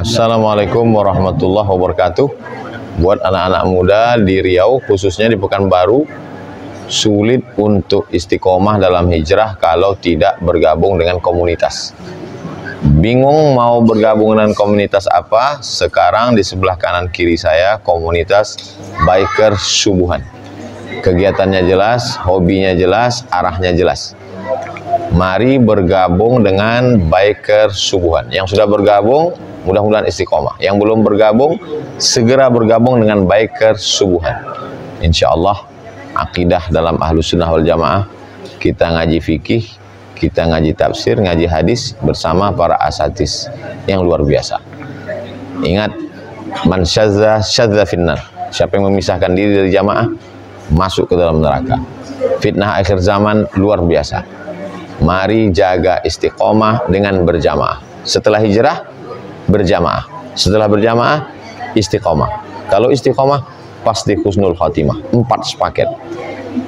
Assalamualaikum warahmatullahi wabarakatuh. Buat anak-anak muda di Riau, khususnya di Pekanbaru, sulit untuk istiqomah dalam hijrah kalau tidak bergabung dengan komunitas. Bingung mau bergabung dengan komunitas apa? Sekarang di sebelah kanan kiri saya komunitas biker subuhan. Kegiatannya jelas, hobinya jelas, arahnya jelas. Mari bergabung dengan biker subuhan. Yang sudah bergabung, mudah-mudahan istiqomah. Yang belum bergabung, segera bergabung dengan biker subuhan. Insya Allah, akidah dalam Ahlus Sunnah wal Jamaah. Kita ngaji fikih, kita ngaji tafsir, ngaji hadis bersama para asatis yang luar biasa. Ingat, man syadza syadza finnar. Siapa yang memisahkan diri dari jamaah, masuk ke dalam neraka. Fitnah akhir zaman luar biasa. Mari jaga istiqomah dengan berjamaah. Setelah hijrah, berjamaah. Setelah berjamaah, istiqomah. Kalau istiqomah, pasti husnul khotimah. 4 sepaket.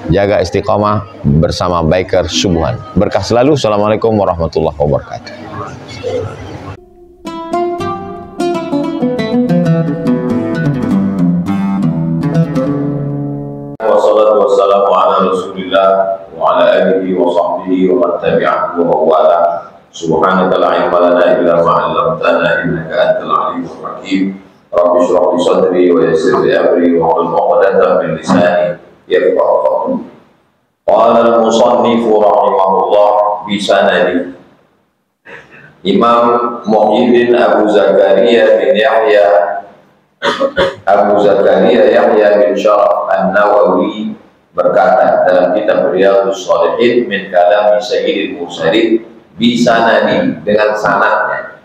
Jaga istiqomah bersama biker subuhan. Berkah selalu. Assalamualaikum warahmatullahi wabarakatuh. Wassalatu wassalamu ala Rasulillah wa ala alihi wa sahbihi wa man tabi'ahu wa wala. Subhanaka la ilma lana illa ma 'allamtana innaka antal alimul hakim. Rabbi shrah li sadri wa yassir li amri wa hlul 'uqdatam min lisani yafqahu qawli. Qala al-musannif rahimahullah bi sanadi Imam Muhyiddin Abu Zakaria bin Yahya Yahya bin Syaraf An-Nawawi berkata dalam kitab Riyadhus Shalihin min kalami Sayyidil Mursalin bi sanadi, dengan sanadnya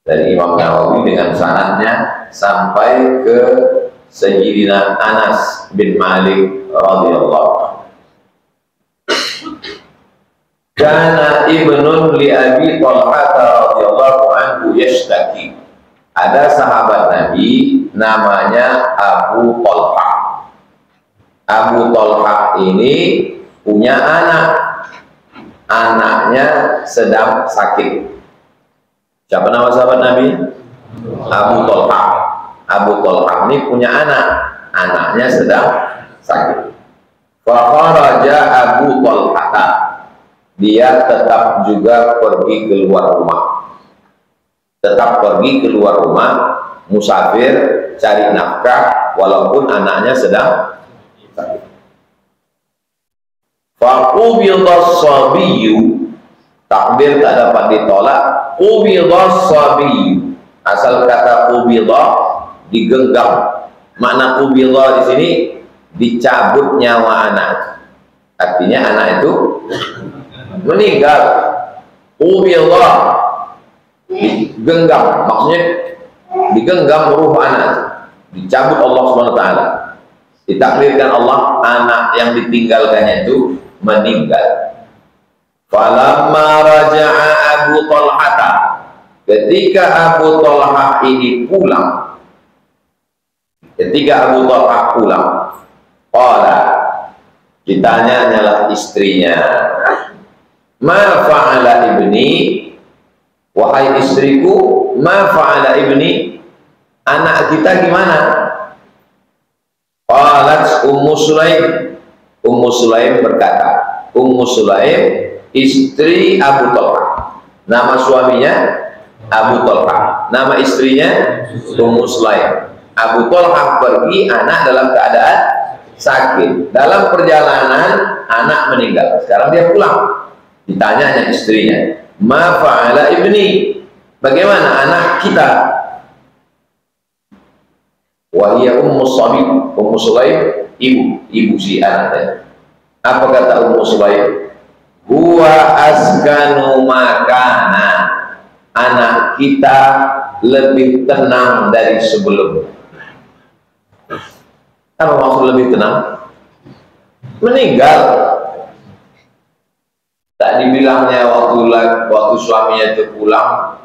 dari Imam Nawawi, dengan sanadnya sampai ke Sayyidina Anas bin Malik radhiyallahu anhu. Kana ibnun li Abi Talha radhiyallahu anhu yashtaki. Ada sahabat Nabi namanya Abu Talha. Abu Talha ini punya anak. Anaknya sedang sakit. Siapa nama sahabat Nabi? Abu Talha. Abu Talha ini punya anak. Anaknya sedang sakit. Fa kharaja Abu Talha. Dia tetap juga pergi keluar rumah. Tetap pergi keluar rumah, musafir, cari nafkah, walaupun anaknya sedang sakit. Faqubidhas sabiyyu, takbir tak dapat ditolak. Qubidhas sabiyyu, asal kata qubidhah, digenggam. Makna qubidhah di sini dicabut nyawa anak. Artinya anak itu meninggal. Qubidhah, digenggam, maksudnya digenggam ruh anak, dicabut Allah SWT. Ditakdirkan Allah, anak yang ditinggalkannya itu meninggal. Falamma raja'a Abu Talha, ketika Abu Talha ini pulang, qala, ditanya hanyalah istrinya, ma fa'ala ibni, wahai istriku, ma fa'ala ibni, anak kita gimana? Qalat Ummu Sulaim. Ummu Sulaim berkata, Ummu Sulaim istri Abu Talha. Nama suaminya Abu Talha, nama istrinya Ummu Sulaim. Abu Talha pergi, anak dalam keadaan sakit. Dalam perjalanan anak meninggal. Sekarang dia pulang. Ditanya istrinya, ma fa'ala ibni, bagaimana anak kita? Wa hiya ummu Sabi, Ummu Sulaim ibu si anak. Apa kata Ummu Sulaim? Huwa askanu makana, anak kita lebih tenang dari sebelum. Apa maksud lebih tenang? Meninggal. Tak dibilangnya waktu suaminya itu pulang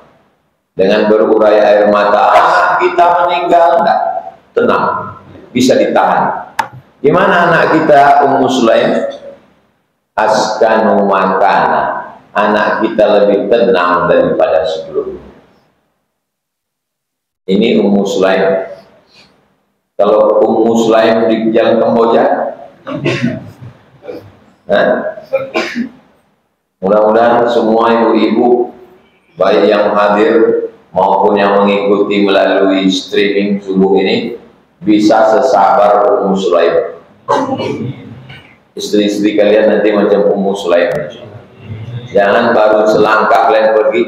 dengan berurai air mata, kita meninggal, enggak, tenang, bisa ditahan. Gimana anak kita? Ummu Sulaim, askanu makana, anak kita lebih tenang daripada sebelumnya. Ini Ummu Sulaim. Kalau Ummu Sulaim di Jalan Kamboja, mudah-mudahan semua ibu-ibu baik yang hadir maupun yang mengikuti melalui streaming subuh ini bisa sesabar Ummu Sulaim. Istri-istri kalian nanti macam Ummu Sulaim. Jangan baru selangkah kalian pergi,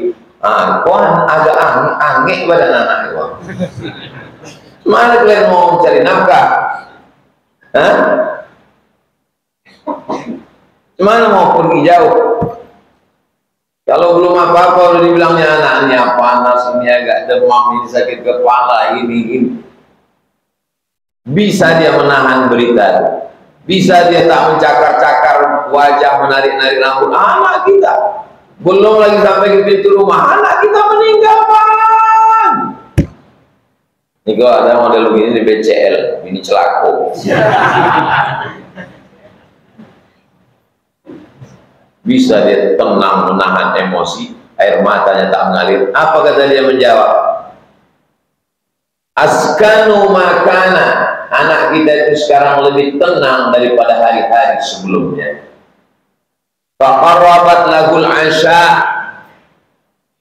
kau agak angin badan anak kau. Mana kalian mau mencari nafkah? Mana mau pergi jauh? Kalau belum apa-apa udah dibilangnya anaknya panas, ini agak demam, ini sakit kepala, ini. Bisa dia menahan berita, bisa dia tak mencakar-cakar wajah, menarik-narik rambut anak kita. Belum lagi sampai ke pintu rumah, anak kita meninggal, Bang. Ini kalau ada model begini di BCL, ini celako. Bisa dia tenang menahan emosi, air matanya tak mengalir. Apa kata dia menjawab? Askanu makana, anak kita itu sekarang lebih tenang daripada hari-hari sebelumnya. Faqarrabat lahul asya,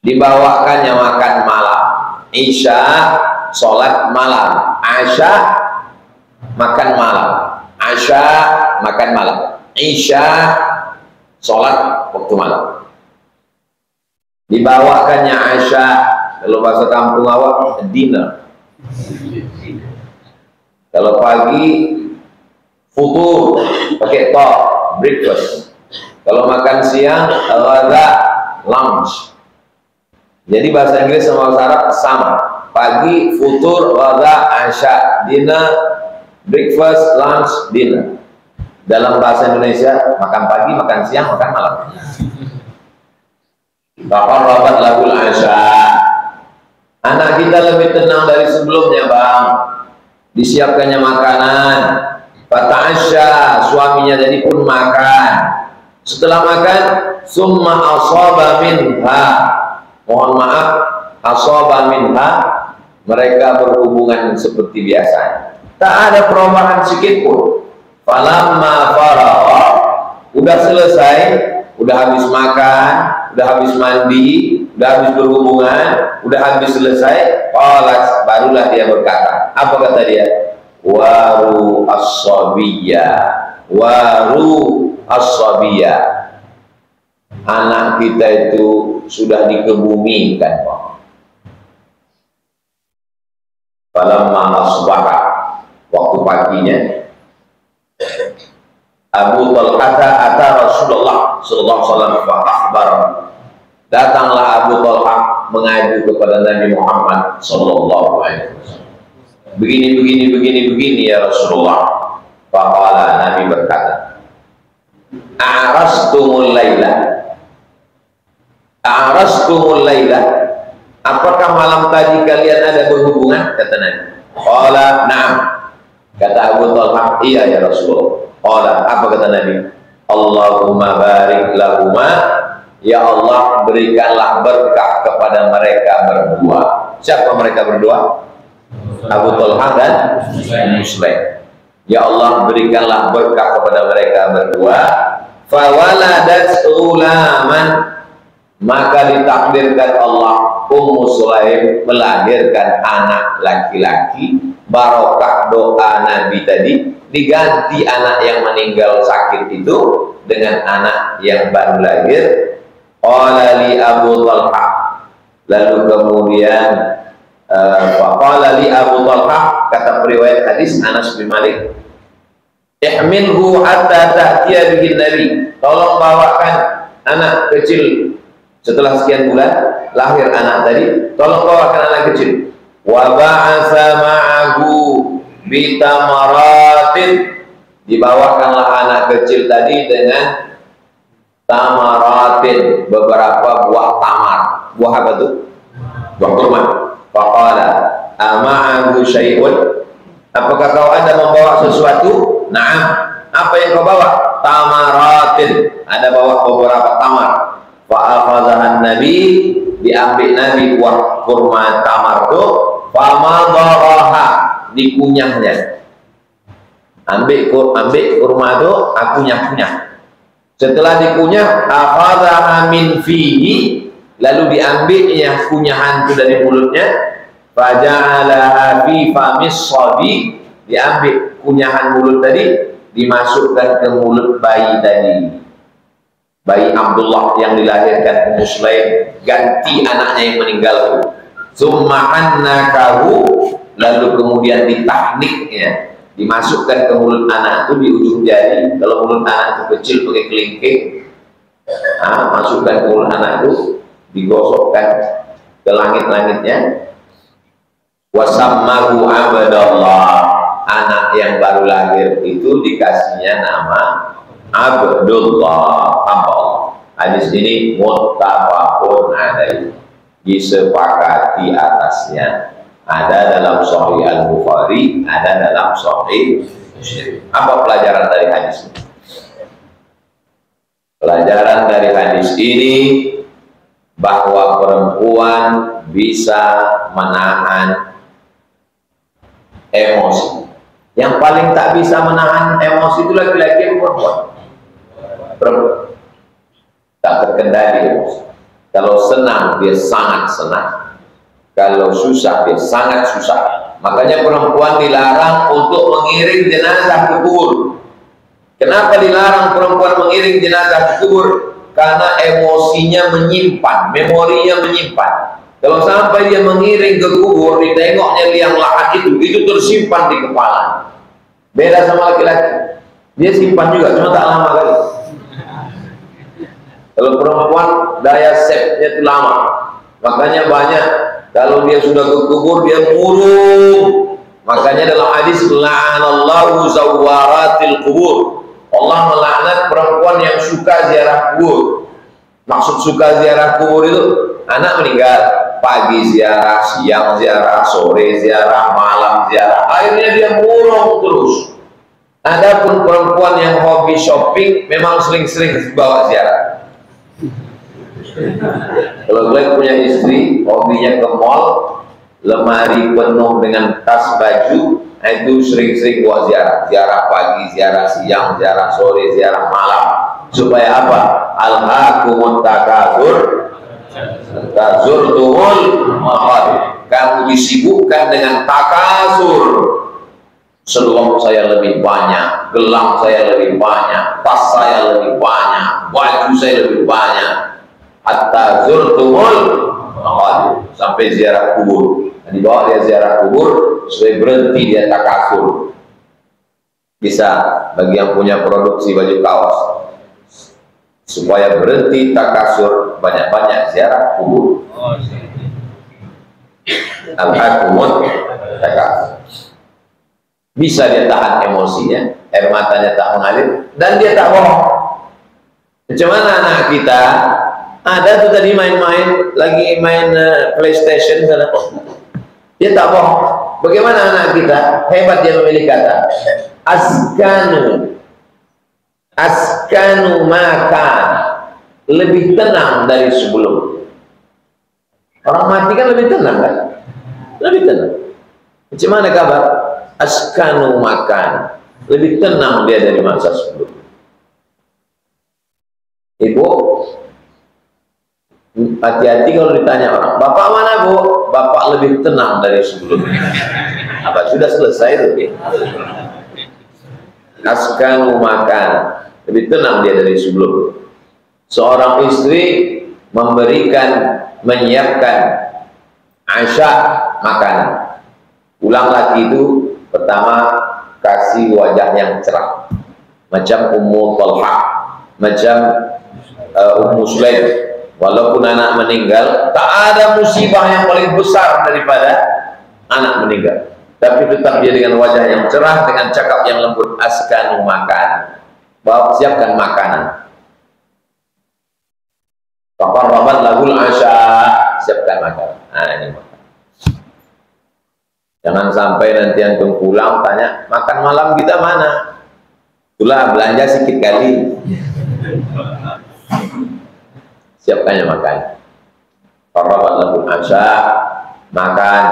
dibawakannya makan malam. Isya, sholat malam. Asya, makan malam. Asya, makan malam. Isya, sholat waktu malam. Dibawakannya Asya, kalau bahasa kampung awak, dinner. Kalau pagi futur pakai top, breakfast. Kalau makan siang, ghada, lunch. Jadi bahasa Inggris sama bahasa Arab sama. Pagi futur, ghada, Asya, dinner, breakfast, lunch, dinner. Dalam bahasa Indonesia, makan pagi, makan siang, makan malam. Bapak rabat lahul asya. Anak kita lebih tenang dari sebelumnya, Bang. Disiapkannya makanan. Fata'asya, suaminya jadi pun makan. Setelah makan, summa asaba minha. Mohon maaf, asaba minha, mereka berhubungan seperti biasa. Tak ada perubahan sedikit pun. Falamma faragha, udah selesai, udah habis makan, udah habis mandi, udah habis berhubungan, udah habis selesai, qalat, barulah dia berkata. Apa kata dia? Waru as-sabiyya, waru as-sabiyya. Anak kita itu sudah dikebumikan, Pak. Falamma asbaha, waktu paginya, Abu Talha ata Rasulullah sallallahu alaihi wasallam fa akhbar. Datanglah Abu Talha mengadu kepada Nabi Muhammad sallallahu alaihi wasallam. Begini ya Rasulullah. Faqala, Nabi berkata, A'rastumul laila. Apakah malam tadi kalian ada berhubungan? Kata Nabi. Qala na'am. Kata Abu Talha, iya ya Rasulullah. Qala, apa kata Nabi? Allahumma barik lahuma, ya Allah berikanlah berkah kepada mereka berdua. Siapa mereka berdua? Abu Talha dan Muslim. Ya Allah berikanlah berkah kepada mereka berdua. Fawaladat ulaman, maka ditakdirkan Allah Ummu Sulaim melahirkan anak laki-laki. Barokah doa Nabi tadi, diganti anak yang meninggal sakit itu dengan anak yang baru lahir. Qala li Abu Talha, lalu kemudian qala li Abu Talha, kata periwayat hadis Anas bin Malik, ihmilhu hatta ta'tiya bihi Nabi, tolong bawakan anak kecil setelah sekian bulan lahir anak tadi, tolong bawakan anak kecil. Wa ba'atha ma'ahu bitamaratin, dibawakanlah anak kecil tadi dengan tamaratin, beberapa buah tamar. Buah apa tuh? Buah kurma. Faqala ama'ahu syai'un, apakah kau ada membawa sesuatu? Na'am. Apa yang kau bawa? Tamaratin, ada bawa beberapa tamar. Fa'akhadhahan Nabi, diambil Nabi buah kurma tamar itu. famadaraha, dikunyahnya. Ambil kurma itu, aku kunyah. Setelah dikunyah, akhadhaha min fihi, lalu diambilnya kunyahan itu dari mulutnya, faja'alaha fi famis shabi, diambil kunyahan mulut tadi, dimasukkan ke mulut bayi tadi. Bayi Abdullah yang dilahirkan Ummu Sulaim, ganti anaknya yang meninggal itu. Tsumma annakahu, lalu kemudian ditahniknya, dimasukkan ke mulut anak itu di ujung jari. Kalau mulut anak itu kecil pakai kelingking, masukkan ke mulut anak itu, digosokkan ke langit-langitnya. Wasammahu Abdullah, anak yang baru lahir itu dikasihnya nama Abdullah. Hadis ini muttafaqun alaihi, disepakati atasnya. Ada dalam Sahih Al-Bukhari, ada dalam Sahih Muslim. Apa pelajaran dari hadis ini? Pelajaran dari hadis ini bahwa perempuan bisa menahan emosi. Yang paling tak bisa menahan emosi itu laki-laki dan perempuan. Tak terkendali emosi. Kalau senang dia sangat senang, kalau susah dia sangat susah. Makanya perempuan dilarang untuk mengiring jenazah ke kubur. Kenapa dilarang perempuan mengiring jenazah ke kubur? Karena emosinya menyimpan, memorinya menyimpan. Kalau sampai dia mengiring ke kubur, ditengoknya liang lahat itu tersimpan di kepala. Beda sama laki-laki, dia simpan juga, cuma tak lama kali. Kalau perempuan daya save-nya itu lama, makanya banyak kalau dia sudah ke kubur dia murung. Makanya dalam hadis la'anallahu zawaratil kubur, Allah melaknat perempuan yang suka ziarah kubur. Maksud suka ziarah kubur itu, anak meninggal, pagi ziarah, siang ziarah, sore ziarah, malam ziarah, akhirnya dia murung terus. Adapun perempuan yang hobi shopping memang sering-sering bawa ziarah. Kalau kalian punya istri hobinya ke mall, lemari penuh dengan tas baju, itu sering-sering buat ziarah. Ziarah pagi, ziarah siang, ziarah sore, ziarah malam. Supaya apa? Alhaakumut takatsur, tazurtumul maqabir. Kamu disibukkan dengan takasur. Selop saya lebih banyak, gelang saya lebih banyak, tas saya lebih banyak, baju saya lebih banyak. Hatta zurtumul maqabir, sampai ziarah kubur. Dibawa dia ziarah kubur supaya berhenti dia takasur. Bisa bagi yang punya produksi baju kaos, supaya berhenti takasur, banyak-banyak ziarah kubur. Al-hakumut takasur. Bisa dia tahan emosinya, air matanya tak mengalir, dan dia tak bohong. Macam mana anak kita? Ada tuh tadi main-main, lagi main PlayStation sana. Dia tak bohong. Bagaimana anak kita? Hebat dia memilih kata. Askanu makan, lebih tenang dari sebelum. Orang mati kan lebih tenang kan? Lebih tenang. Macam mana kabar? Askanu makan, lebih tenang dia dari masa sebelum. Ibu, hati-hati kalau ditanya orang, bapak mana bu? Bapak lebih tenang dari sebelumnya. Apa sudah selesai itu? Askanu makan, lebih tenang dia dari sebelum. Seorang istri menyiapkan asya, makanan. Ulang lagi itu pertama kasih wajah yang cerah, macam Ummu Talha, macam Ummu Sulaim. Walaupun anak meninggal, tak ada musibah yang paling besar daripada anak meninggal. Tapi tetap dia dengan wajah yang cerah, dengan cakap yang lembut. Askanu makan, bawa siapkan makanan. Kapan rabat lagul asya, siapkan makanan. Nah ini makan. Jangan sampai nanti antum pulang tanya, makan malam kita mana? Itulah belanja sedikit kali. Siapkannya makan. Rabat lagul asya, makan.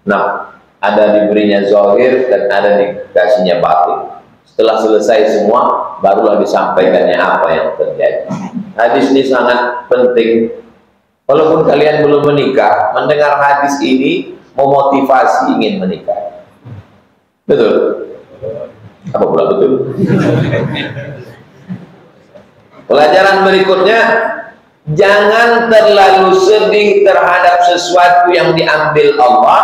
Nah, ada diberinya zahir dan ada dikasihnya batin. Setelah selesai semua, barulah disampaikannya apa yang terjadi. Hadis ini sangat penting. Walaupun kalian belum menikah, mendengar hadis ini memotivasi ingin menikah. Betul? Apa pula betul? Pelajaran berikutnya, jangan terlalu sedih terhadap sesuatu yang diambil Allah,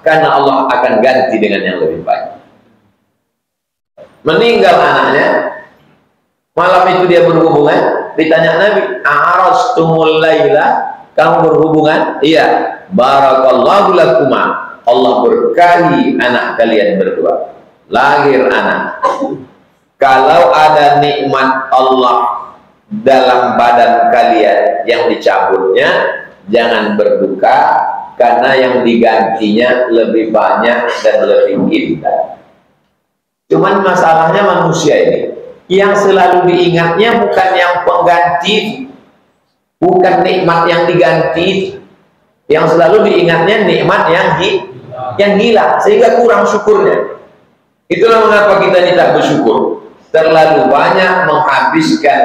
karena Allah akan ganti dengan yang lebih baik. Meninggal anaknya, malam itu dia berhubungan, ditanya Nabi, "A'arastumul laila?" Kamu berhubungan? Iya. Barakallahu lakuma. Allah berkahi anak kalian berdua. Lahir anak. Kalau ada nikmat Allah dalam badan kalian yang dicabutnya, jangan berduka, karena yang digantinya lebih banyak dan lebih indah. Cuman masalahnya manusia ini, yang selalu diingatnya bukan yang pengganti, bukan nikmat yang diganti, yang selalu diingatnya nikmat yang hilang, sehingga kurang syukurnya. Itulah mengapa kita tidak bersyukur. Terlalu banyak menghabiskan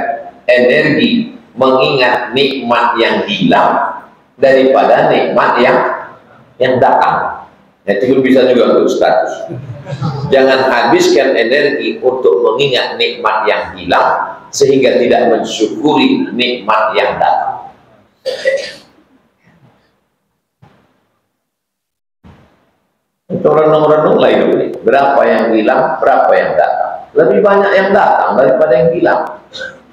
energi mengingat nikmat yang hilang daripada nikmat yang datang. Itu bisa juga untuk status. Jangan habiskan energi untuk mengingat nikmat yang hilang sehingga tidak mensyukuri nikmat yang datang. Itu renung-renunglah hidup ini. Berapa yang hilang, berapa yang datang. Lebih banyak yang datang daripada yang hilang.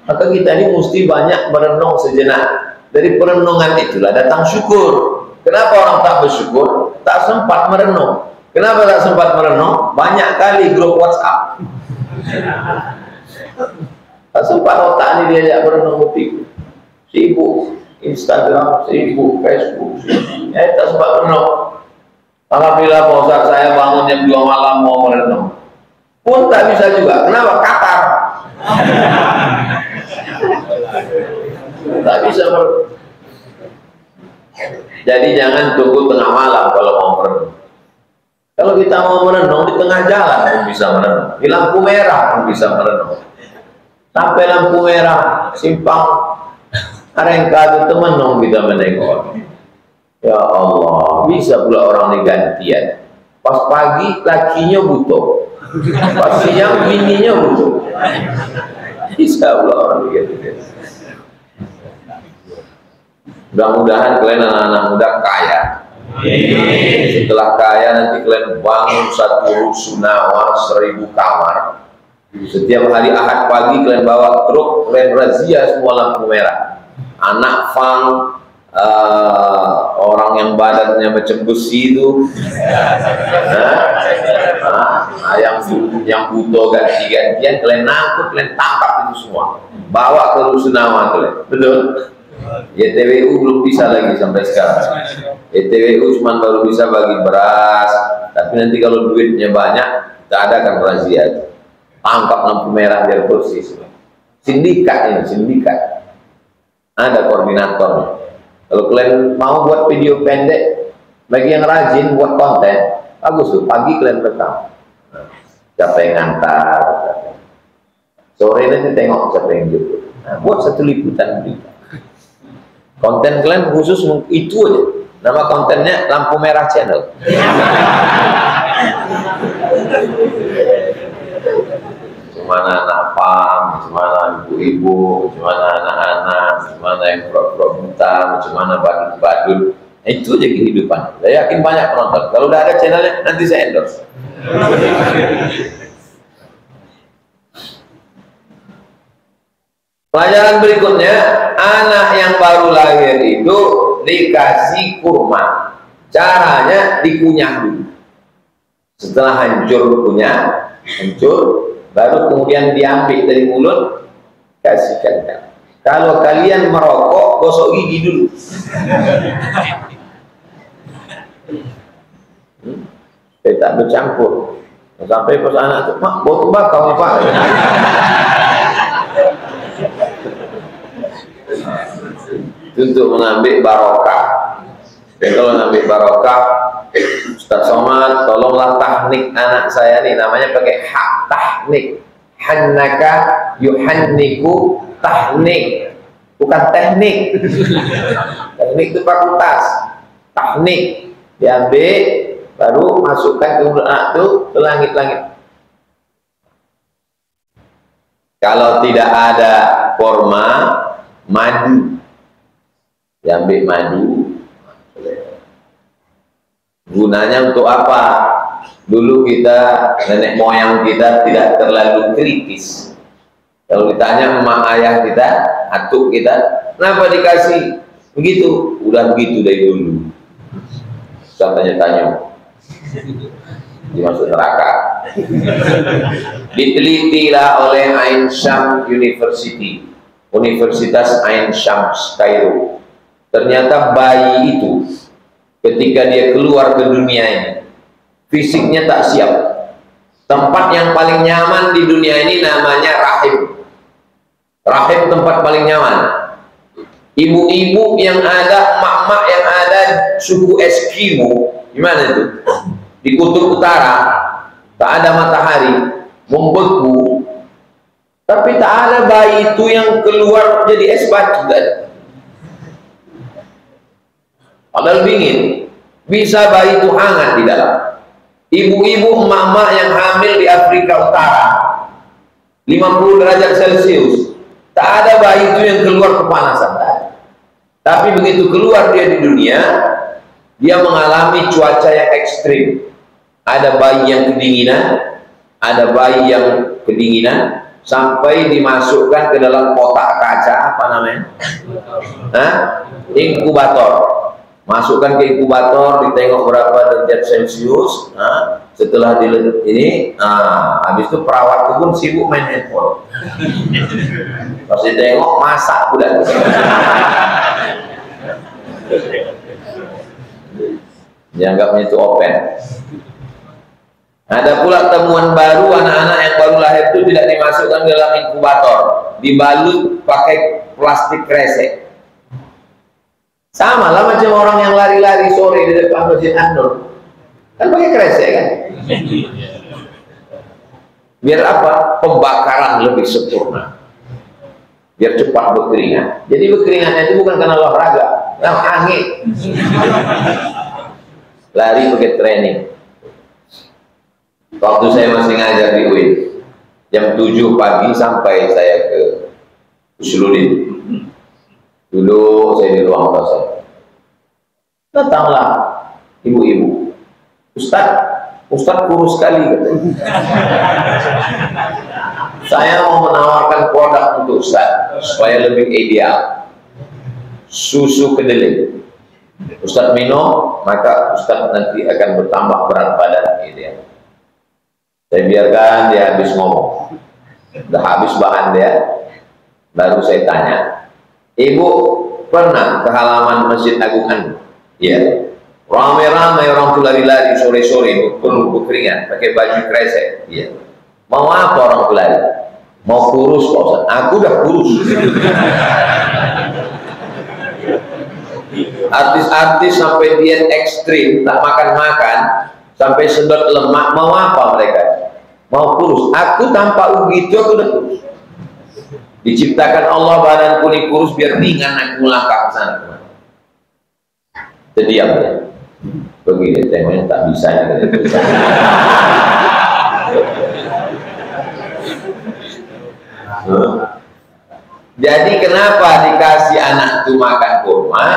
Maka kita ini mesti banyak merenung sejenak. Dari perenungan itulah datang syukur. Kenapa orang tak bersyukur? Tak sempat merenung. Kenapa tak sempat merenung? Banyak kali grup WhatsApp. Tak sempat otak ini diajak merenung betul. Sibuk Instagram, sibuk Facebook, sibuk. Tak sempat merenung. Alhamdulillah Pak Ustaz, saya bangun jam 2 malam mau merenung. Pun tak bisa juga. Kenapa? Qatar. Tak bisa merenung. Jadi jangan tunggu tengah malam kalau mau merenung. Kalau kita mau merenung di tengah jalan pun bisa merenung. Di lampu merah pun bisa merenung. Sampai lampu merah simpang Arengka itu menung kita menengok. Ya Allah, bisa pula orang ini gantian. Pas pagi lakinya butuh, pas siang bininya butuh. Bisa pula orang ini gantian. Mudah-mudahan kalian anak-anak muda kaya. Setelah kaya nanti kalian bangun satu rusunawa 1000 kamar. Setiap hari Ahad pagi kalian bawa truk, kalian razia semua lampu merah. Anak fang, orang yang badannya macam besi itu, yang butuh ganti-gantian, kalian nangkut, kalian tangkap itu semua, bawa ke rusunawa kalian. Betul? YTWU belum bisa lagi sampai sekarang. YTWU cuma baru bisa bagi beras, tapi nanti kalau duitnya banyak, kita adakan razia. Tangkap lampu merah biar bersih. Sindikat ini, sindikat. Ada koordinatornya. Kalau kalian mau buat video pendek, bagi yang rajin buat konten, bagus tuh. Pagi kalian rekam. Siapa yang ngantar, sore nanti tengok siapa yang jemput. Nah, buat satu liputan berita. Konten kalian khusus itu aja. Nama kontennya Lampu Merah Channel. Gimana anak pam, gimana ibu-ibu, gimana anak-anak, gimana yang pura-pura buta, gimana badut-badut. Itu aja kehidupan. Saya yakin banyak penonton. Kalau udah ada channelnya, nanti saya endorse. Pelajaran berikutnya, anak yang baru lahir itu dikasih kurma. Caranya dikunyah dulu. Setelah hancur kunyah, hancur, baru kemudian diambil dari mulut, kasihkan. Kalau kalian merokok, gosok gigi dulu. Saya tak bercampur. Sampai pas anak itu, mak, bau tembakau apa? Untuk mengambil barokah. Dan kalau mengambil barokah, Ustaz Somad, tolonglah tahnik anak saya nih, namanya pakai hak tahnik. Hannaka yuhanniku tahnik, bukan teknik. Teknik itu fakultas, tahnik diambil baru masukkan ke anak itu ke langit-langit. Kalau tidak ada korma, madu, diambil madu. Gunanya untuk apa? Dulu kita, nenek moyang kita tidak terlalu kritis. Kalau ditanya emak ayah kita, atuk kita, kenapa dikasih begitu? Udah begitu dari dulu. Saya tanya-tanya, dimasuk neraka. Ditelitilah oleh Ain Shams University, Universitas Ain Shams Kairo. Ternyata bayi itu ketika dia keluar ke dunia ini, fisiknya tak siap. Tempat yang paling nyaman di dunia ini namanya rahim. Rahim tempat paling nyaman. Ibu-ibu yang ada, mak-mak yang ada suku Eskimo, gimana itu? Di kutub utara, tak ada matahari, membeku. Tapi tak ada bayi itu yang keluar jadi es batu, tak ada. Padahal dingin, bisa bayi itu hangat di dalam. Ibu-ibu emak-emak yang hamil di Afrika Utara 50 derajat Celcius, tak ada bayi itu yang keluar kepanasan. Tapi begitu keluar dia di dunia, dia mengalami cuaca yang ekstrim. Ada bayi yang kedinginan, ada bayi yang kedinginan, sampai dimasukkan ke dalam kotak kaca, apa namanya? Inkubator. Masukkan ke inkubator, ditengok berapa derajat Celcius. Setelah ini, habis itu perawat itu pun sibuk main handphone. Pas ditengok, masak udah. Dianggapnya itu open. Ada pula temuan baru, anak-anak yang baru lahir itu tidak dimasukkan ke dalam inkubator, dibalut pakai plastik kresek. Sama lah macam orang yang lari-lari sore di depan Masjid An-Nur, kan pakai kresek kan? Biar apa? Pembakaran lebih sempurna, biar cepat berkeringat. Jadi berkeringatnya itu bukan karena olahraga, karena angin. Lari pakai training. Waktu saya masih ngajar di UIN, jam 7 pagi sampai saya ke Usuluddin. Dulu saya di ruang dosen. Datanglah ibu-ibu. Ustaz kurus sekali katanya. Saya mau menawarkan produk untuk Ustaz supaya lebih ideal. Susu kedelai. Ustaz minum, maka Ustaz nanti akan bertambah berat badan ideal. Saya biarkan dia habis ngomong. Udah habis bahan dia, baru saya tanya, Ibu pernah ke halaman Masjid Agung An? Iya. Ramai-ramai orang tuh lari-lari sore-sore, penuh berkeringat, pakai baju kresek. Iya. Mau apa orang tuh lari? Mau kurus Pak Ustaz. Aku udah kurus. Artis-artis sampai diet ekstrim, tak makan-makan, sampai sedot lemak, mau apa mereka? Mau kurus. Aku tanpa begitu aku udah kurus. Diciptakan Allah badanku ini kurus biar ringan aku melangkah ke sana. Terdiam ya. Begini temanya tak bisa. Jadi kenapa dikasih anak itu makan kurma?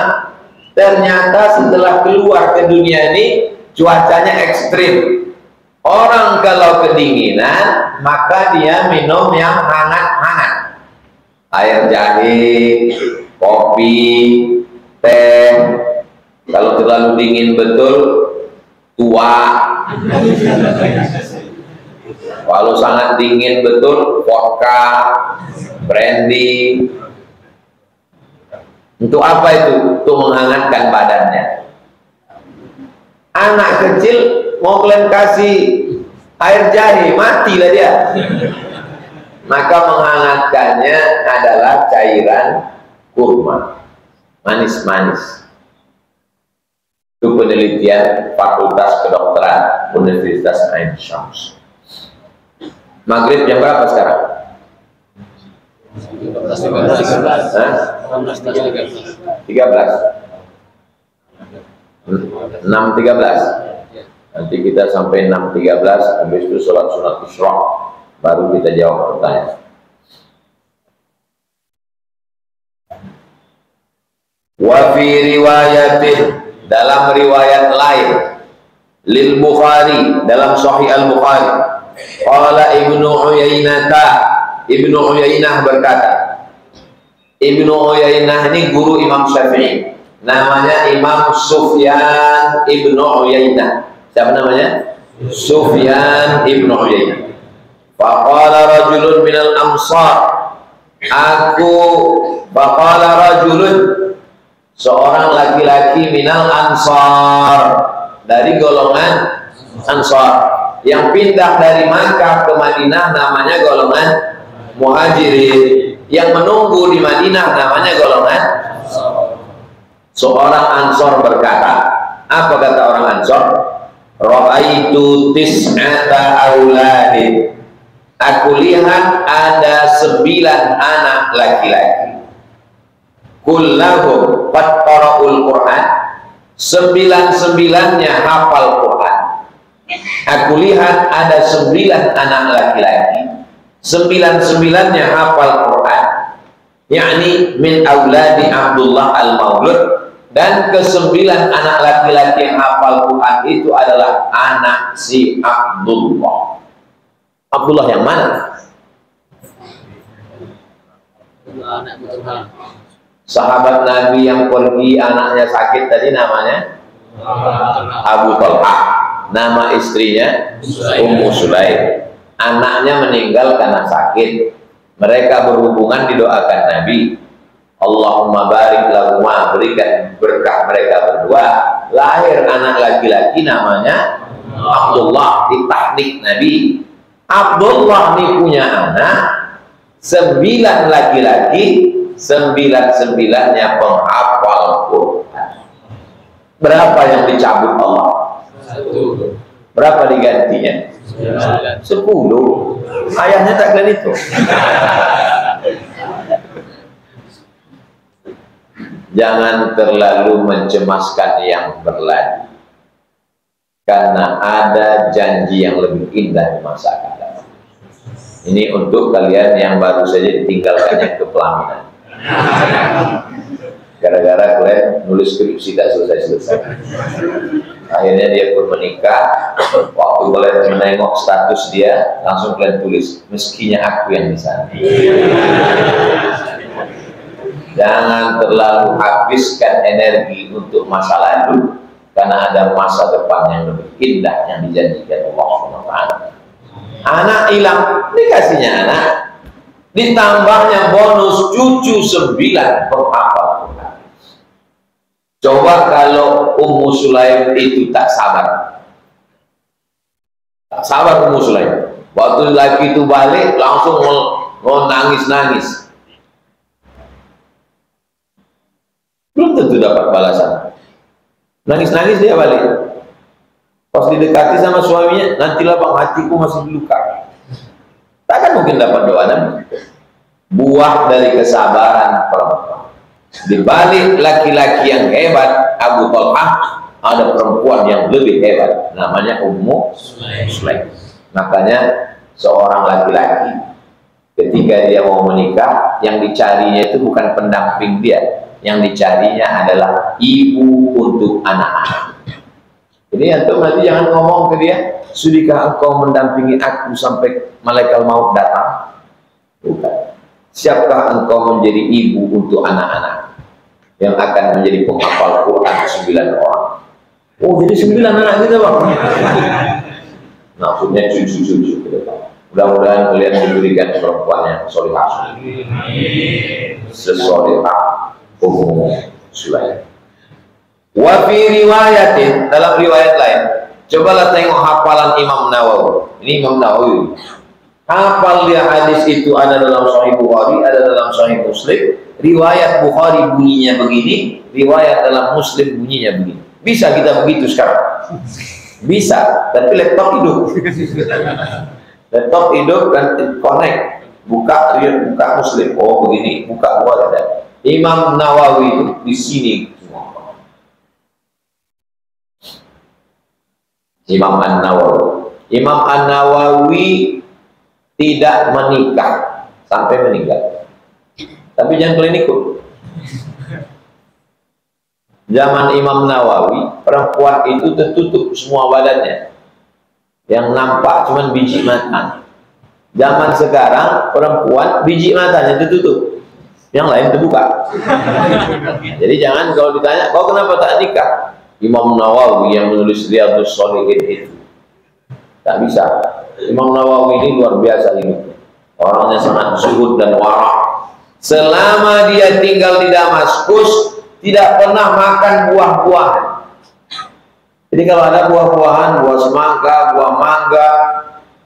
Ternyata setelah keluar ke dunia ini cuacanya ekstrim. Orang kalau kedinginan maka dia minum yang hangat-hangat. Air jahe, kopi, teh. Kalau terlalu dingin betul, tua. Kalau sangat dingin betul, vodka, brandy. Untuk apa itu? Untuk menghangatkan badannya. Anak kecil mau kalian kasih air jahe, matilah dia. Maka menghangatkannya adalah cairan kurma, manis-manis. Itu penelitian Fakultas Kedokteran Universitas Ain Syams. Maghrib jam berapa sekarang? 6.13. Nanti kita sampai 6.13, habis itu sholat sunat isyraq, baru kita jawab pertanyaan. Wa fi riwayatin, dalam riwayat lain, lil Bukhari, dalam Sahih Al-Bukhari, qala Ibnu Uyainah berkata, Ibnu Uyainah ini guru Imam Syafi'i, namanya Imam Sufyan Ibnu Uyainah. Siapa namanya? Sufyan Ibnu Uyainah. Faqala rajulun minal amsar, faqala rajulun, seorang laki-laki minal ansar, dari golongan Ansar yang pindah dari Makkah ke Madinah, namanya golongan Muhajirin. Yang menunggu di Madinah namanya golongan. Seorang Ansor berkata, apa kata orang Ansor? Ra'aitu tis'ata auladin, aku lihat ada 9 anak laki-laki. Kullahum qad qara'ul Qur'an, 9-9-nya hafal Quran. Aku lihat ada 9 anak laki-laki, 9-9-nya hafal Quran, yakni min auladi Abdullah al-Maulud, dan ke-9 anak laki-laki yang hafal Quran itu adalah anak si Abdullah. Abdullah yang mana? Sahabat Nabi yang pergi anaknya sakit tadi namanya Abu Talha, nama istrinya Ummu Sulaim. Anaknya meninggal karena sakit. Mereka berhubungan, didoakan Nabi, Allahumma barik lahuma, berikan berkah mereka berdua. Lahir anak laki-laki namanya Abdullah, ditahnik Nabi. Abdullah ini punya anak 9 laki-laki, 9-9-nya penghafal Quran. Berapa yang dicabut Allah? 1. Berapa digantinya? 10. Ayahnya tak kalian itu. Jangan terlalu mencemaskan yang berlalu, karena ada janji yang lebih indah di masa akan datang. Ini untuk kalian yang baru saja ditinggalkannya ke pelaminan, gara-gara kalian nulis skripsi tak selesai-selesai. Akhirnya dia pun menikah. Waktu kalian menengok status dia, langsung kalian tulis, meskinya aku yang di sana. Jangan terlalu habiskan energi untuk masa lalu, karena ada masa depan yang lebih indah yang dijanjikan Allah SWT. Anak hilang, dikasihnya anak, ditambahnya bonus cucu 9 penghafal Quran. Coba kalau Ummu Sulaim itu tak sabar. Tak sabar Ummu Sulaim. Waktu laki itu balik langsung mau nangis-nangis. Belum tentu dapat balasan. Nangis-nangis dia balik. Pas didekati sama suaminya, nantilah bang, hatiku masih luka. Takkan mungkin dapat doa Nabi. Buah dari kesabaran perempuan. Di balik laki-laki yang hebat Abu Talha, ada perempuan yang lebih hebat, namanya Ummu Sulaim. Makanya seorang laki-laki ketika dia mau menikah, yang dicarinya itu bukan pendamping dia, yang dicarinya adalah ibu untuk anak-anak. Jadi antum nanti jangan ngomong ke dia, sudikah engkau mendampingi aku sampai malaikat maut datang? Bukan. Siapkah engkau menjadi ibu untuk anak-anak yang akan menjadi penghafal Quran 9 orang? Oh, jadi 9 anak kita bang. Maksudnya cucu-cucu ke depan. Mudah-mudahan kalian diberikan perempuan yang solihah, sesolihah Ummu Sulaim. Wa fi riwayatin, dalam riwayat lain, cobalah tengok hafalan Imam Nawawi. Ini Imam Nawawi hafal dia hadis itu, ada dalam Sahih Bukhari, ada dalam Sahih Muslim. Riwayat Bukhari bunyinya begini, riwayat dalam Muslim bunyinya begini. Bisa kita begitu sekarang? Bisa, tapi laptop hidup. Laptop hidup dan connect. Buka Muslim. Oh begini, buka ada. Imam Nawawi itu di sini. Imam An-Nawawi. Imam An-Nawawi tidak menikah sampai meninggal. Tapi jangan kalian ikut. Zaman Imam Nawawi, perempuan itu tertutup semua badannya. Yang nampak cuma biji mata. Zaman sekarang, perempuan biji matanya tertutup. Yang lain terbuka. Jadi jangan kalau ditanya, kau kenapa tak nikah? Imam Nawawi yang menulis Riyadhus Shalihin itu. Tak bisa. Imam Nawawi ini luar biasa hidupnya. Orangnya sangat zuhud dan wara'. Selama dia tinggal di Damaskus, tidak pernah makan buah-buahan. Jadi kalau ada buah-buahan, buah semangka, buah mangga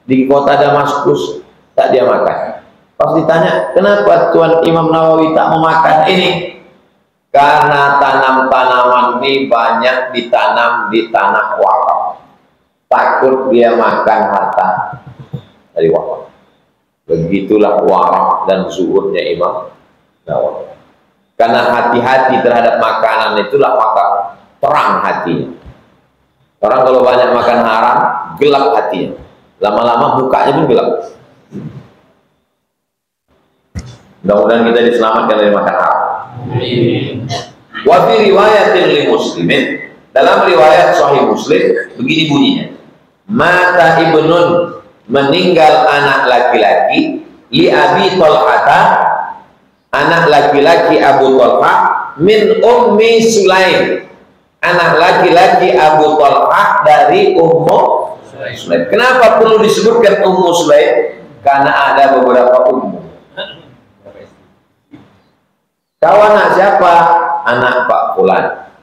di kota Damaskus, tak dia makan. Pas ditanya, kenapa Tuan Imam Nawawi tak memakan ini? Karena tanam-tanaman ini banyak ditanam di tanah wakaf. Takut dia makan harta dari wakaf. Begitulah wara' dan zuhudnya Imam Nawawi. Karena hati-hati terhadap makanan itulah maka terang hatinya. Orang kalau banyak makan haram, gelap hatinya. Lama-lama mukanya pun gelap. Mudah-mudahan kita diselamatkan dari makan haram. Wa fi riwayatin li Muslimin, dalam riwayat Sahih Muslim begini bunyinya. Mata ibnun, meninggal anak laki-laki, li Abi Thalhata, anak laki-laki Abu Thalhah, min Ummi Sulaim, anak laki-laki Abu Thalhah dari Ummu Sulaim. Kenapa perlu disebutkan Ummu Sulaim? Karena ada beberapa ummu. Kau anak siapa? Anak Pak Fulan.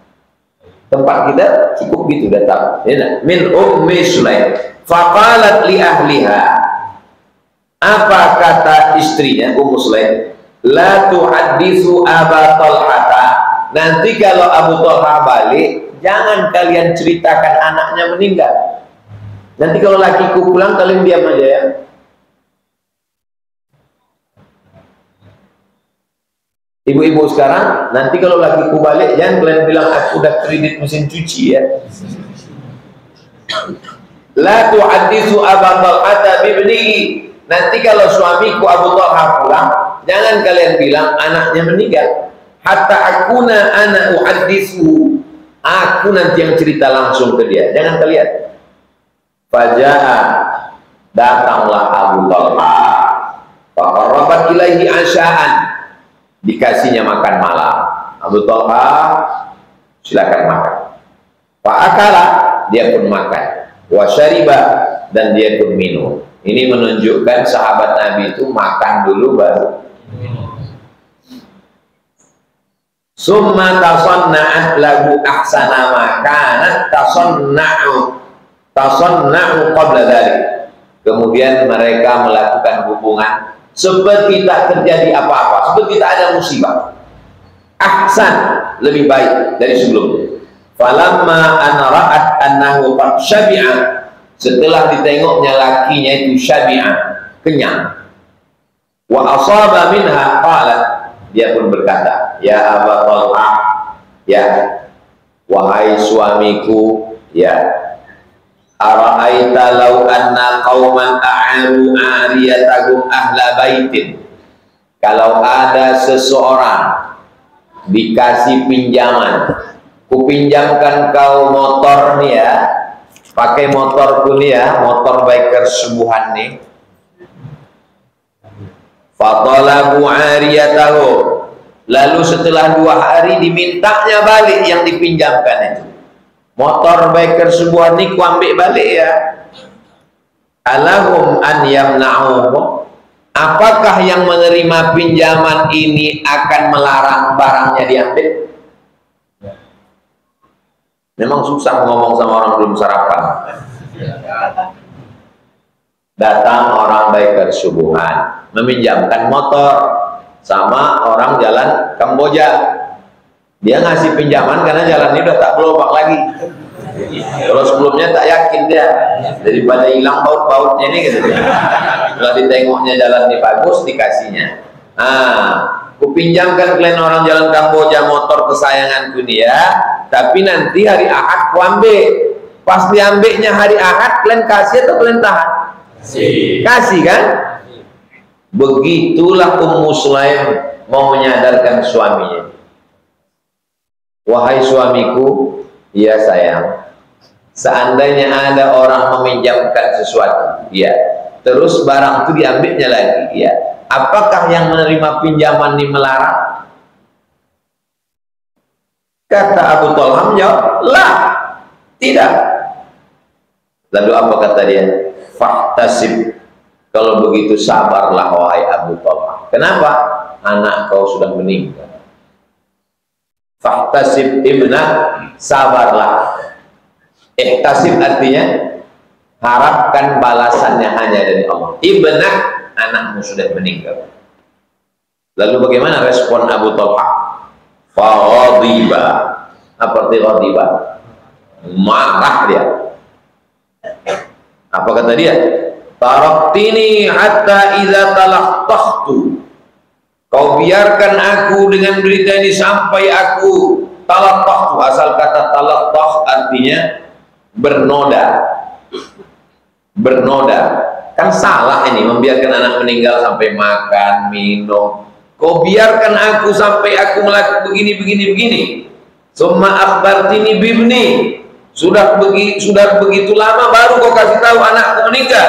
Tempat kita cukup gitu datang. Min Ummi Sulaim. Faqalat li ahliha. Apa kata istrinya Ummu Sulaim? La tuhadditsu Aba Thalhata. Nanti kalau Abu Thalhah balik, jangan kalian ceritakan anaknya meninggal. Nanti kalau lakiku pulang, kalian diam aja ya. Ibu-ibu sekarang, nanti kalau lakiku balik, jangan kalian bilang aku udah kredit mesin cuci ya. La tuhadditsu Aba Thalhata bibnihi. Nanti kalau suamiku Abu Thalhah pulang, jangan kalian bilang anaknya meninggal. Hatta akuna ana uhadditsu. Aku nanti yang cerita langsung ke dia. Jangan kalian. Faja'a, datanglah Abu Thalhah. Faqarrabat ilaihi asya'an. Dikasihnya makan malam. Abu Thalhah, silakan makan. Fa'akala, dia pun makan. Wa syariba, dan dia pun minum. Ini menunjukkan sahabat Nabi itu makan dulu baru summa tasanna'at lahu ahsana ma kanat tasanna'u qabla dzalik. Kemudian mereka melakukan hubungan seperti tak terjadi apa-apa, seperti tak ada musibah. Ahsan, lebih baik dari sebelumnya. Falamma an ra'at annahu qad syabi'a, setelah ditengoknya lakinya itu syabi'a, kenyang. Wa asaba minha qalat, dia pun berkata, ya Aba Thalhah, ya wahai suamiku, ya ara'aita law anna qauman a'aru ariyatahum ahla baitin, kalau ada seseorang dikasih pinjaman, kupinjamkan kau motor nih ya, pakai motorku nih ya, motor biker subuhan nih. Fatalabu ariyatahu, lalu setelah 2 hari dimintanya balik yang dipinjamkan itu. Motor biker subuhan nih ku ambil balik ya. Alahum an yamna'uhu, apakah yang menerima pinjaman ini akan melarang barangnya diambil? Memang susah ngomong sama orang belum sarapan. Datang orang biker subuhan meminjamkan motor sama orang jalan Kamboja. Dia ngasih pinjaman karena jalannya udah tak berlubang lagi. Kalau sebelumnya tak yakin dia, daripada hilang baut-bautnya ini gitu. Kalau ditengoknya jalan ini bagus, dikasihnya. Kupinjamkan kalian orang jalan Kamboja motor kesayanganku nih ya, tapi nanti hari Ahad ku ambil. Pas diambilnya hari Ahad, kalian kasih atau kalian tahan? Kasih kan? Begitulah Ummu Sulaim mau menyadarkan suaminya. Wahai suamiku, ya sayang, seandainya ada orang meminjamkan sesuatu, ya, terus barang itu diambilnya lagi, ya, apakah yang menerima pinjaman ini melarang? Kata Abu Talha menjawab, lah, tidak. Lalu apa kata dia? Fahtasib, kalau begitu sabarlah wahai Abu Talha. Kenapa? Anak kau sudah meninggal. Fahtasib ibnah, sabarlah. Ihtasib artinya harapkan balasannya hanya dari Allah. Ibnah, anakmu sudah meninggal. Lalu bagaimana respon Abu Talha? Faghadiba. Apa arti ghadiba? Marah dia. Apa kata dia? Taraktini hatta idza talaqtahtu. Kau biarkan aku dengan berita ini sampai aku talaqtah. Asal kata talaqtah artinya bernoda. Bernoda. Kan salah ini membiarkan anak meninggal sampai makan, minum. Kau biarkan aku sampai aku melakukan begini. Summa akhbartini bibni. Sudah begitu lama baru kau kasih tahu anakku meninggal.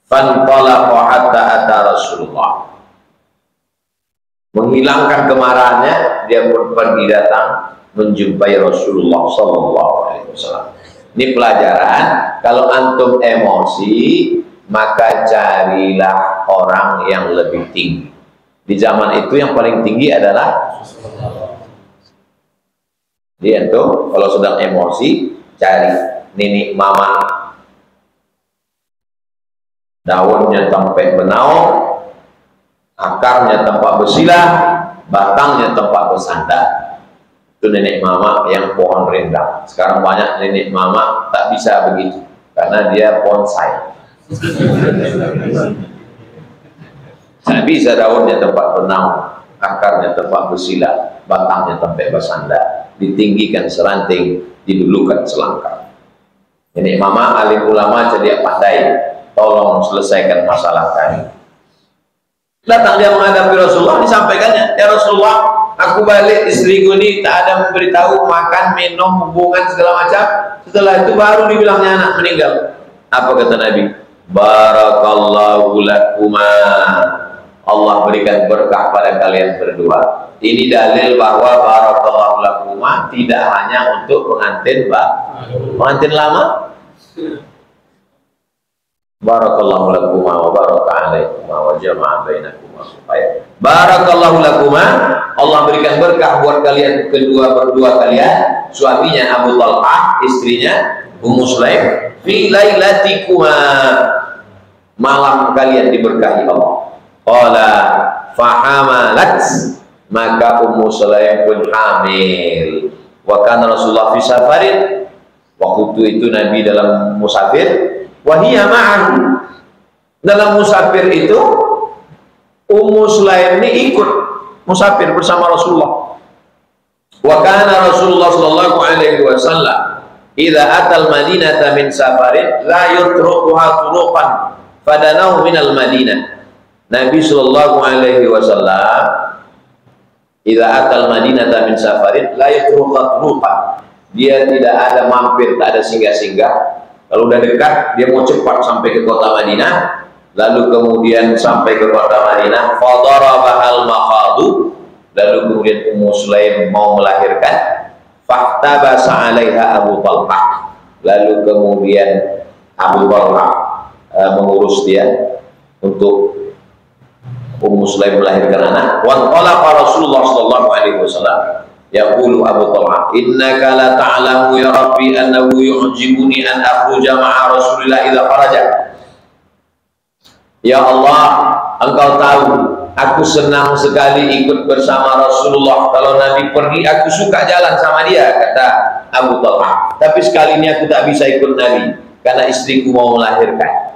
Fanqalaqa hatta ata Rasulullah. Menghilangkan kemarahannya, dia pun pergi datang menjumpai Rasulullah sallallahu alaihi wasallam. Ini pelajaran, kalau antum emosi, maka carilah orang yang lebih tinggi. Di zaman itu yang paling tinggi adalah dia tuh kalau sedang emosi, cari nenek mama, daunnya tempat benaung, akarnya tempat bersilah, batangnya tempat bersandar. Itu nenek mama yang pohon rindang. Sekarang banyak nenek mama tak bisa begitu karena dia bonsai. Tak bisa daunnya tempat benaung, akarnya tempat bersilah, batangnya tempat bersandar. Ditinggikan seranting, didulukan selangkah. Nenek mama alim ulama jadi pandai, tolong selesaikan masalah kami. Datang dia menghadapi Rasulullah, disampaikannya, ya Rasulullah, aku balik, istriku ini tak ada memberitahu makan, minum, hubungan segala macam. Setelah itu baru dibilangnya anak meninggal. Apa kata Nabi? Barakallahu lakuma. Allah berikan berkah pada kalian berdua. Ini dalil bahwa barakallahu lakuma tidak hanya untuk pengantin pengantin lama. Barakallahu lakuma wa baraka alaikuma wa jama'a bainakuma supaya barakallahu lakuma, Allah berikan berkah buat kalian berdua kalian, suaminya Abu Talha, istrinya Ummu Sulaim, fi lailatikuma, malam kalian diberkahi Allah. Qala fahamalat, maka Ummu Sulaim pun hamil. Wa kana Rasulullah fi safarin, waktu itu Nabi dalam musafir. Wahiyya ma'ahu, dalam musafir itu Ummu Sulaim ini ikut musafir bersama Rasulullah. Wa kana Rasulullah sallallahu alaihi wasallam idza atal madinata min safarin la yutruquha turuqan fadanahu minal madinah. Nabi sallallahu alaihi wasallam idza atal madinata min safarin la yutruquha turuqan, dia tidak ada mampir, tak ada singgah-singgah. Kalau udah dekat, dia mau cepat sampai ke kota Madinah. Lalu kemudian sampai ke kota Madinah, fadarabahal makhadu, lalu kemudian Ummu Sulaim mau melahirkan. Fahtabasa 'alaiha Abu Talha, lalu kemudian Abu Talha mengurus dia untuk Ummu Sulaim melahirkan anak. Wa qala Rasulullah sallallahu alaihi wasallam, yaqulu Abu Talha, innaka la ta'lamu ya Rabbi annahu yu'jibuni an akhruja ma'a Rasulillah idza kharaja. Ya Allah, engkau tahu Aku senang sekali ikut bersama Rasulullah. Kalau Nabi pergi, aku suka jalan sama dia, kata Abu Talha. Tapi sekali ini aku tak bisa ikut Nabi karena istriku mau melahirkan.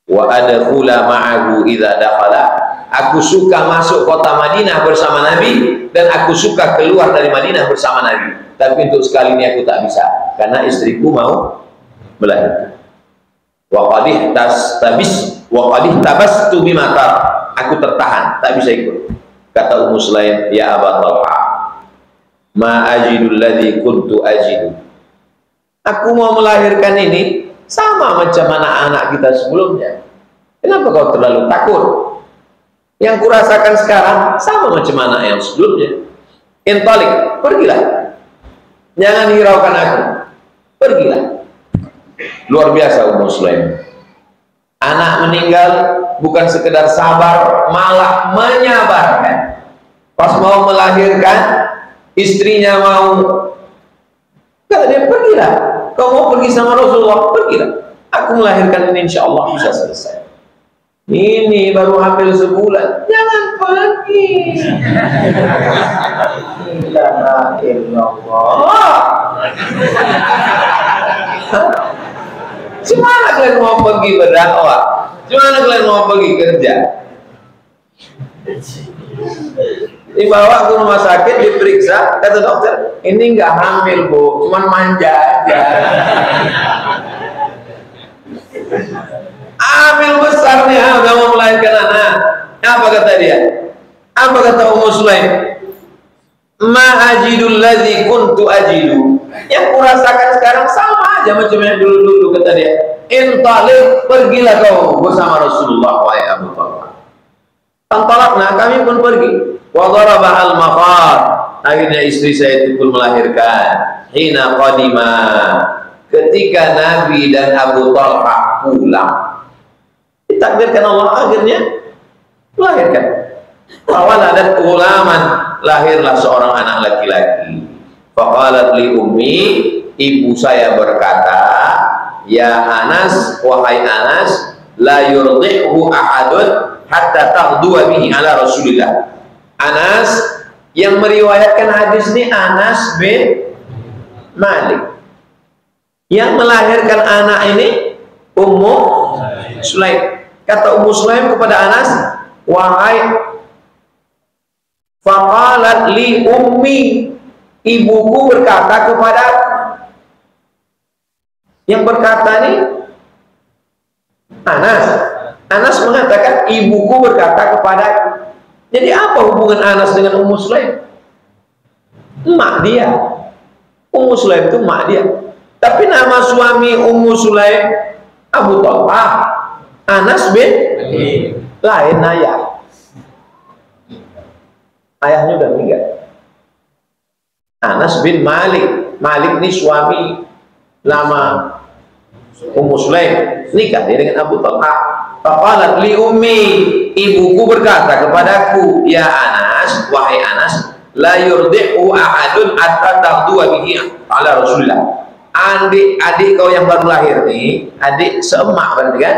Wa adkhula ma'ahu idza dakhala. Aku suka masuk kota Madinah bersama Nabi dan aku suka keluar dari Madinah bersama Nabi. Tapi untuk sekali ini aku tak bisa karena istriku mau melahirkan. Wa qadih tabastu bimatar. Aku tertahan, tak bisa ikut. Kata Ummu Sulaim, ya Aba Talha, ma ajidul ladzi kuntu ajidu. Aku mau melahirkan ini sama macam anak-anak kita sebelumnya. Kenapa kau terlalu takut? Yang kurasakan sekarang sama macam anak yang sebelumnya. Intalik, pergilah. Jangan hiraukan aku. Pergilah. Luar biasa Ummu Sulaim. Anak meninggal bukan sekedar sabar, malah menyabarkan. Pas mau melahirkan, istrinya mau, kata dia, pergilah. Kau mau pergi sama Rasulullah, pergilah. Aku melahirkan ini insya Allah bisa selesai. Ini baru hamil sebulan, jangan pergi. La ilaha illallah. Gimana kalian mau pergi berdakwah? Gimana kalian mau pergi kerja? Dibawa ke rumah sakit, diperiksa, kata dokter, ini nggak hamil bu, cuman manja aja. Hamil besar nih, udah mau melahirkan anak. Apa kata dia? Apa kata Ummu Sulaim? Ma ajidul ladzi kuntu ajidu. Yang kurasakan sekarang sama aja macam yang dulu-dulu, kata dia. Intalik, pergilah kau bersama Rasulullah wa Abu Talha. Tantalakna, kami pun pergi. Wa darabahal maqar. Akhirnya istri saya itu pun melahirkan. Hina qadima, ketika Nabi dan Abu Talha pulang. Ditakdirkan Allah akhirnya melahirkan. Fawaladat ghulaman, lahirlah seorang anak laki-laki. Faqalat li ummi, ibu saya berkata, ya Anas, wahai Anas, la yurdi'hu ahadun hatta taghdua bihi ala Rasulillah. Anas, yang meriwayatkan hadis ini Anas bin Malik. Yang melahirkan anak ini Ummu Sulaim. Kata Ummu Sulaim kepada Anas, wahai, faqalat li ummi, ibuku berkata kepada aku. Yang berkata ini Anas. Anas mengatakan ibuku berkata kepada aku. Jadi apa hubungan Anas dengan Ummu Sulaim? Emak dia. Ummu Sulaim itu emak dia. Tapi nama suami Ummu Sulaim Abu Talha. Anas bin lain ayah. Ayahnya udah meninggal. Anas bin Malik. Malik ini suami lama Ummu Sulaim, nikah dia dengan Abu Talha. Faqalat li ummi, ibuku berkata kepadaku, ya Anas, wahai Anas, la yurdi'u ahadun hatta taghdua bihi ala Rasulillah. Adik kau yang baru lahir nih, adik seemak berarti kan?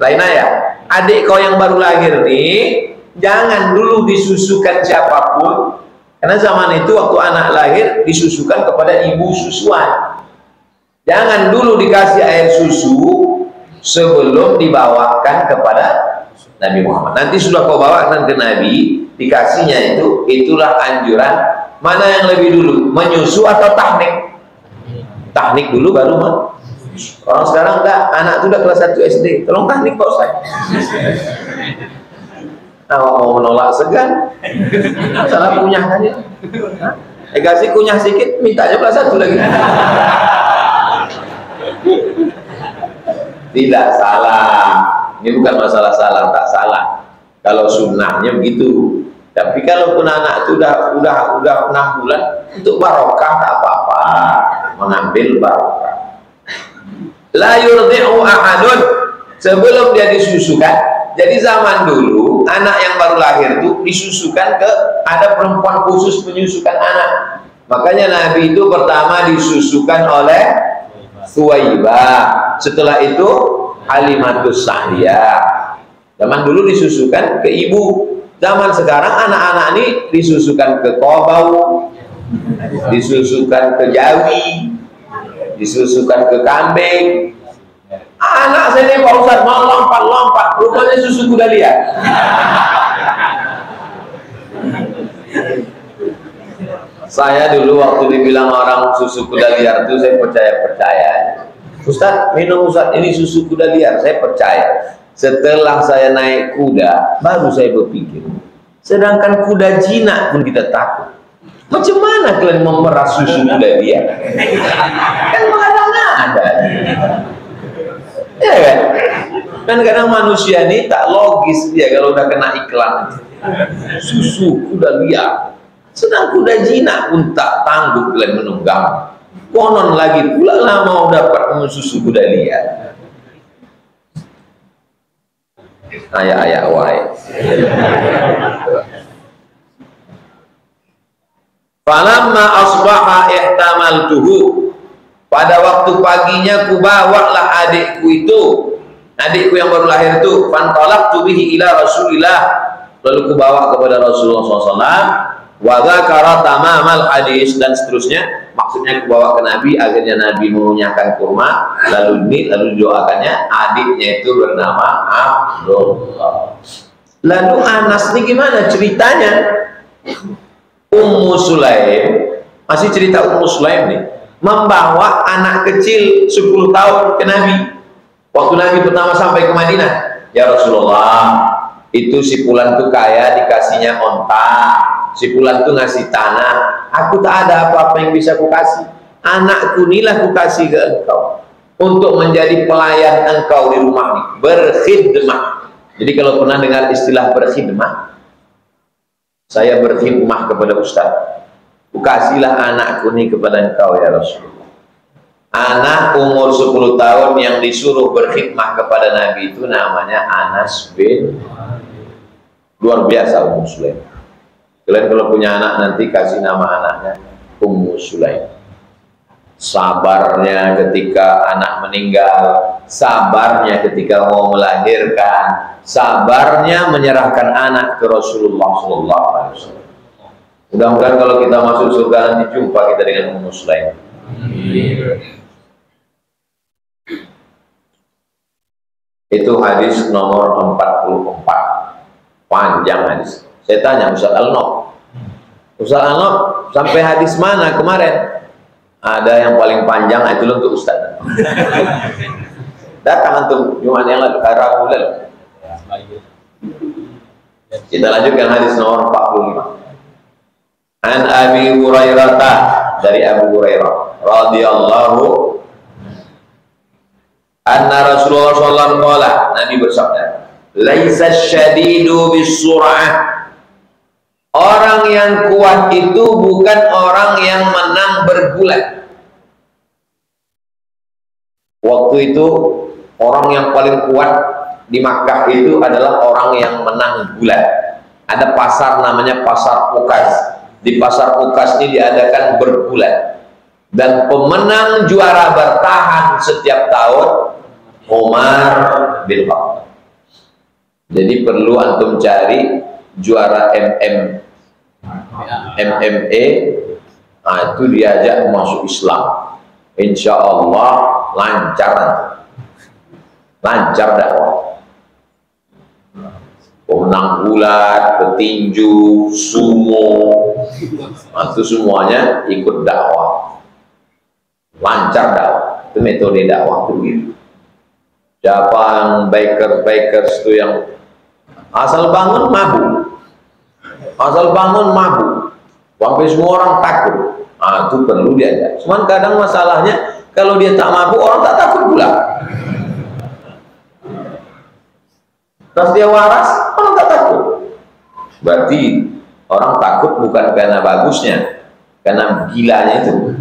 Lain ayah. Adik kau yang baru lahir nih, jangan dulu disusukan siapapun, karena zaman itu waktu anak lahir disusukan kepada ibu susuan. Jangan dulu dikasih air susu sebelum dibawakan kepada Nabi Muhammad. Nanti sudah kau bawakan ke Nabi, dikasihnya itu, itulah anjuran. Mana yang lebih dulu, menyusu atau tahnik? Tahnik dulu baru mah. Orang sekarang enggak, anak itu udah kelas 1 SD, tolong tahnik Pak Ustaz. Nah, mau menolak segan, salah kunyah aja. Kasih kunyah sedikit, minta aja kelas 1 lagi. Tidak salah, ini bukan masalah salah tak salah. Kalau sunnahnya begitu. Tapi kalau pun anak itu udah 6 bulan, untuk barokah tak apa-apa, mengambil barokah. La yurdi'u ahadun, sebelum dia disusukan. Jadi zaman dulu anak yang baru lahir itu disusukan ke, ada perempuan khusus menyusukan anak. Makanya Nabi itu pertama disusukan oleh Thuwaibah, setelah itu Halimatus Sa'diyah, Zaman dulu disusukan ke ibu, zaman sekarang anak-anak ini disusukan ke kobau, disusukan ke jawi, disusukan ke kambing. Anak saya ini Pak Ustadz mau lompat-lompat, rupanya susu kuda liar. Saya dulu waktu dibilang orang susu kuda liar itu saya percaya. Ustadz, minum Ustadz, ini susu kuda liar, saya percaya. Setelah saya naik kuda, baru saya berpikir, sedangkan kuda jinak pun kita takut. Macam mana kalian memeras susu kuda liar? Kan ada. Ya kan? Kan kadang manusia ini tak logis dia kalau udah kena iklan susu kuda liar. Sedang kuda jinak pun tak tangguh kalian menunggang. Konon lagi pula lah mau dapat susu kuda liar. Ayah wae. Falamma asbaha ihtamaltuhu. Pada waktu paginya kubawalah adikku yang baru lahir itu, fantalaqtu bihi ila Rasulillah, lalu kubawa kepada Rasulullah SAW, wa dzakara tamamal hadis, dan seterusnya, maksudnya kubawa ke Nabi, akhirnya Nabi mengunyahkan kurma, lalu didoakannya, adiknya itu bernama Abdullah. Lalu Anas ini gimana ceritanya? Ummu Sulaim, masih cerita Ummu Sulaim nih, membawa anak kecil 10 tahun ke Nabi. Waktu Nabi pertama sampai ke Madinah, ya Rasulullah, itu si Fulan tuh kaya, dikasihnya onta, si Fulan tuh ngasih tanah, aku tak ada apa-apa yang bisa kukasih, anakku inilah kukasih ke engkau untuk menjadi pelayan engkau di rumah ini, berkhidmah. Jadi kalau pernah dengar istilah berkhidmah, saya berkhidmah kepada Ustaz, kasihlah anakku ini kepada engkau ya Rasulullah. Anak umur 10 tahun yang disuruh berkhidmah kepada Nabi itu namanya Anas bin. Luar biasa Ummu Sulaim. Kalian kalau punya anak nanti kasih nama anaknya Ummu Sulaim. Sabarnya ketika anak meninggal, sabarnya ketika mau melahirkan, sabarnya menyerahkan anak ke Rasulullah SAW. Mudah-mudahan kalau kita masuk surga nanti jumpa kita dengan Ummu Sulaim. Itu hadis nomor 44. Panjang hadis. Saya tanya Ustaz Al-Nob, sampai hadis mana kemarin? Ada yang paling panjang, itu untuk Ustaz. Datang antum Jumat yang lalu, Rabu lalu. Kita lanjutkan hadis nomor 45. An Abi Hurairah, dari Abu Hurairah radhiyallahu anna Rasulullah sallallahu alaihi wasallam, Nabi bersabda, laisa syadidu bisur'ah, orang yang kuat itu bukan orang yang menang bergulat. Waktu itu orang yang paling kuat di Makkah itu adalah orang yang menang gulat. Ada pasar namanya pasar Ukas. Di pasar Ukas ini diadakan bergulat, dan pemenang juara bertahan setiap tahun Umar bin Khattab. Jadi perlu antum cari juara MMA, nah itu diajak masuk Islam, insya Allah lancar dakwah. Pemenang gulat, petinju, sumo, itu semuanya ikut dakwah, lancar dakwah. Itu metode dakwah begitu. Siapa yang bikers itu yang asal bangun mabuk, sampai semua orang takut. Nah, itu perlu diajak. Cuman kadang masalahnya kalau dia tak mabuk, orang tak takut pula. Terus dia waras, orang tak takut. Berarti orang takut bukan karena bagusnya, karena gilanya itu.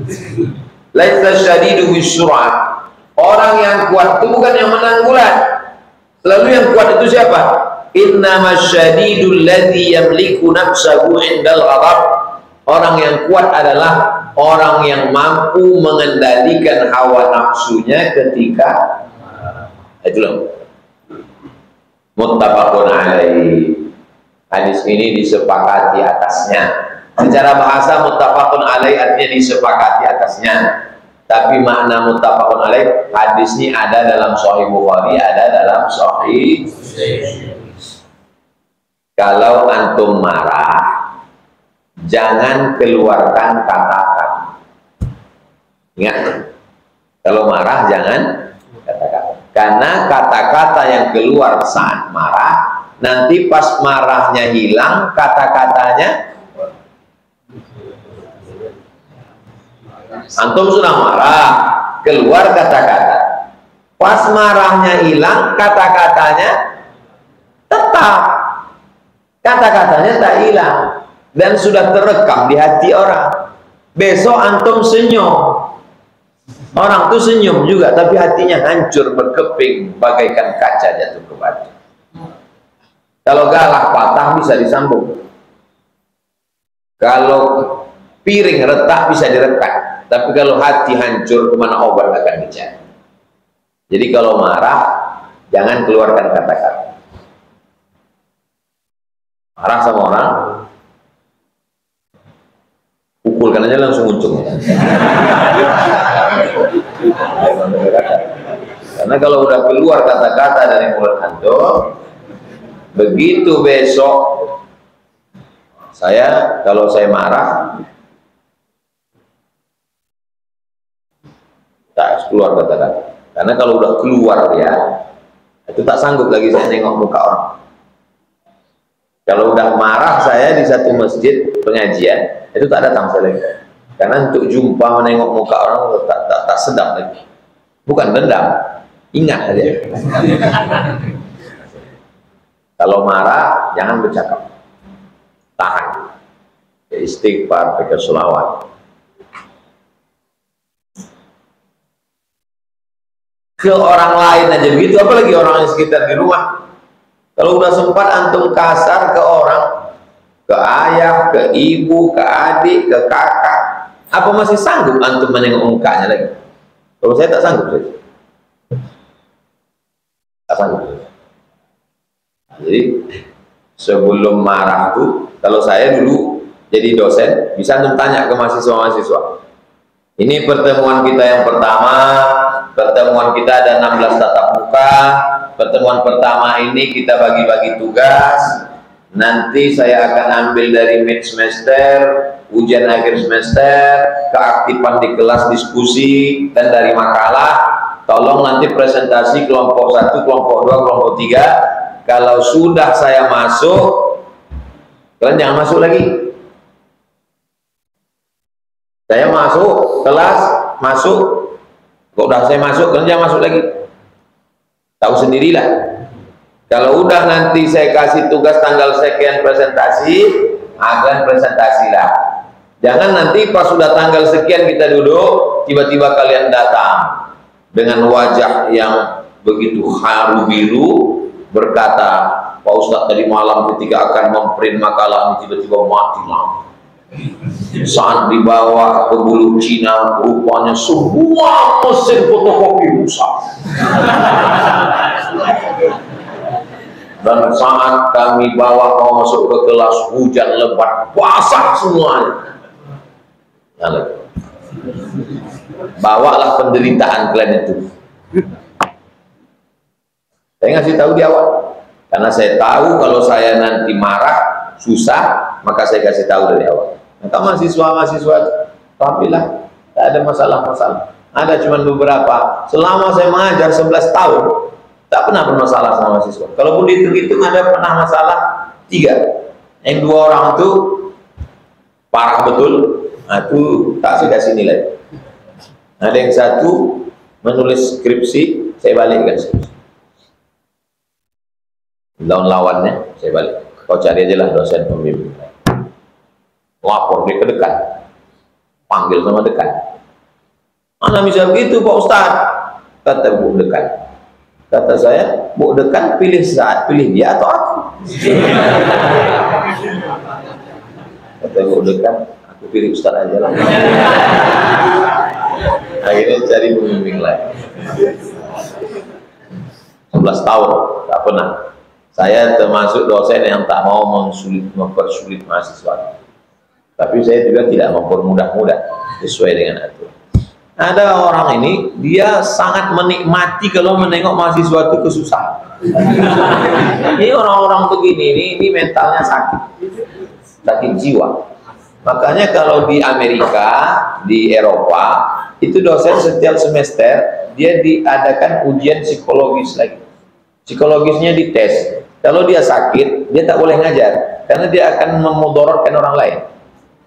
Laisa syadidu bisur'ah. Orang yang kuat itu bukan yang menang gulat. Lalu yang kuat itu siapa? Innamas syadidul ladzi yamliku nafsahu indal ghadab. Orang yang kuat adalah orang yang mampu mengendalikan hawa nafsunya ketika itulah. muttafaqun alaih. Hadis ini disepakati atasnya. Secara bahasa muttafaqun alaih artinya disepakati atasnya. Tapi makna muttafaqun alaih, hadis ini ada dalam Sahih Bukhari, ada dalam Sahih. Kalau antum marah, jangan keluarkan kata-kata. Ingat, kalau marah jangan kata-kata. Karena kata-kata yang keluar saat marah, nanti pas marahnya hilang, kata-katanya antum sudah marah, keluar kata-kata. Pas marahnya hilang, kata-katanya tetap. Kata-katanya tak hilang dan sudah terekam di hati orang. Besok antum senyum, orang tuh senyum juga, tapi hatinya hancur berkeping bagaikan kaca jatuh ke batu. Kalau galak patah bisa disambung, kalau piring retak bisa direkat, tapi kalau hati hancur kemana obat akan dicari. Jadi kalau marah jangan keluarkan kata-kata. Marah sama orang, pukulkan aja langsung uncung. Karena kalau udah keluar kata-kata dari mulut antum, begitu besok kalau saya marah, tak keluar kata-kata. Karena kalau udah keluar ya, itu tak sanggup lagi saya nengok muka orang. Kalau udah marah saya di satu masjid pengajian, itu tak datang saya lagi. Karena untuk jumpa menengok muka orang tak sedap lagi. Bukan dendam, ingat aja. Kalau marah jangan bercakap, tahan. Ya, istighfar, baca selawat. Ke orang lain aja begitu, apalagi orang yang sekitar di rumah. Kalau udah sempat antum kasar ke orang, ke ayah, ke ibu, ke adik, ke kakak, apa masih sanggup antum menengok mukanya lagi? Kalau saya tak sanggup saja. Tak sanggup. Jadi sebelum marah tuh, kalau saya dulu jadi dosen, bisa antum tanya ke mahasiswa-mahasiswa. Ini pertemuan kita yang pertama, pertemuan kita ada 16 tatap muka. Pertemuan pertama ini kita bagi-bagi tugas. Nanti saya akan ambil dari mid semester, ujian akhir semester, keaktifan di kelas diskusi, dan dari makalah. Tolong nanti presentasi kelompok 1, kelompok 2, kelompok 3. Kalau sudah saya masuk, kalian jangan masuk lagi. Saya masuk kelas, masuk. Kok udah saya masuk, kalian jangan masuk lagi. Tahu sendirilah. Kalau udah nanti saya kasih tugas tanggal sekian presentasi, akan presentasilah. Jangan nanti pas sudah tanggal sekian kita duduk, tiba-tiba kalian datang dengan wajah yang begitu haru biru, berkata, Pak Ustadz tadi malam ketika akan memprint makalah ini tiba-tiba mati lampu. Saat dibawa ke Bulu Cina, rupanya semua mesin fotokopi rusak. Dan saat kami bawa mau masuk ke kelas, hujan lebat, basah semuanya. Bawalah penderitaan kalian itu. Saya ngasih tahu di awal, karena saya tahu kalau saya nanti marah, susah, maka saya kasih tahu dari awal. Maka mahasiswa-mahasiswa, alhamdulillah, tidak ada masalah-masalah. Ada cuma beberapa. Selama saya mengajar 11 tahun, tak pernah bermasalah sama mahasiswa. Kalaupun dihitung-hitung ada pernah masalah 3. Yang 2 orang itu parah betul, nah, itu tak saya kasih nilai. Ada yang 1 menulis skripsi, saya balikkan skripsi. Lawan-lawannya saya balik. Kau cari aja lah dosen pembimbing. Lapor dia ke dekan, panggil sama dekan. Mana bisa begitu Pak Ustadz? Kata Bu dekan. Kata saya, Bu dekan pilih dia atau aku? Kata Bu dekan, aku pilih Ustadz aja lah. Akhirnya cari pembimbing lain. 11 tahun, tak pernah Saya termasuk dosen yang tak mau mempersulit mahasiswa. Tapi saya juga tidak mempermudah-mudah sesuai dengan aturan. Ada orang ini, dia sangat menikmati kalau menengok mahasiswa itu kesusahan. Ini orang-orang begini, ini mentalnya sakit jiwa. Makanya kalau di Amerika, di Eropa, itu dosen setiap semester dia diadakan ujian psikologis lagi. Psikologisnya dites. Kalau dia sakit, dia tak boleh ngajar karena dia akan memudaratkan orang lain.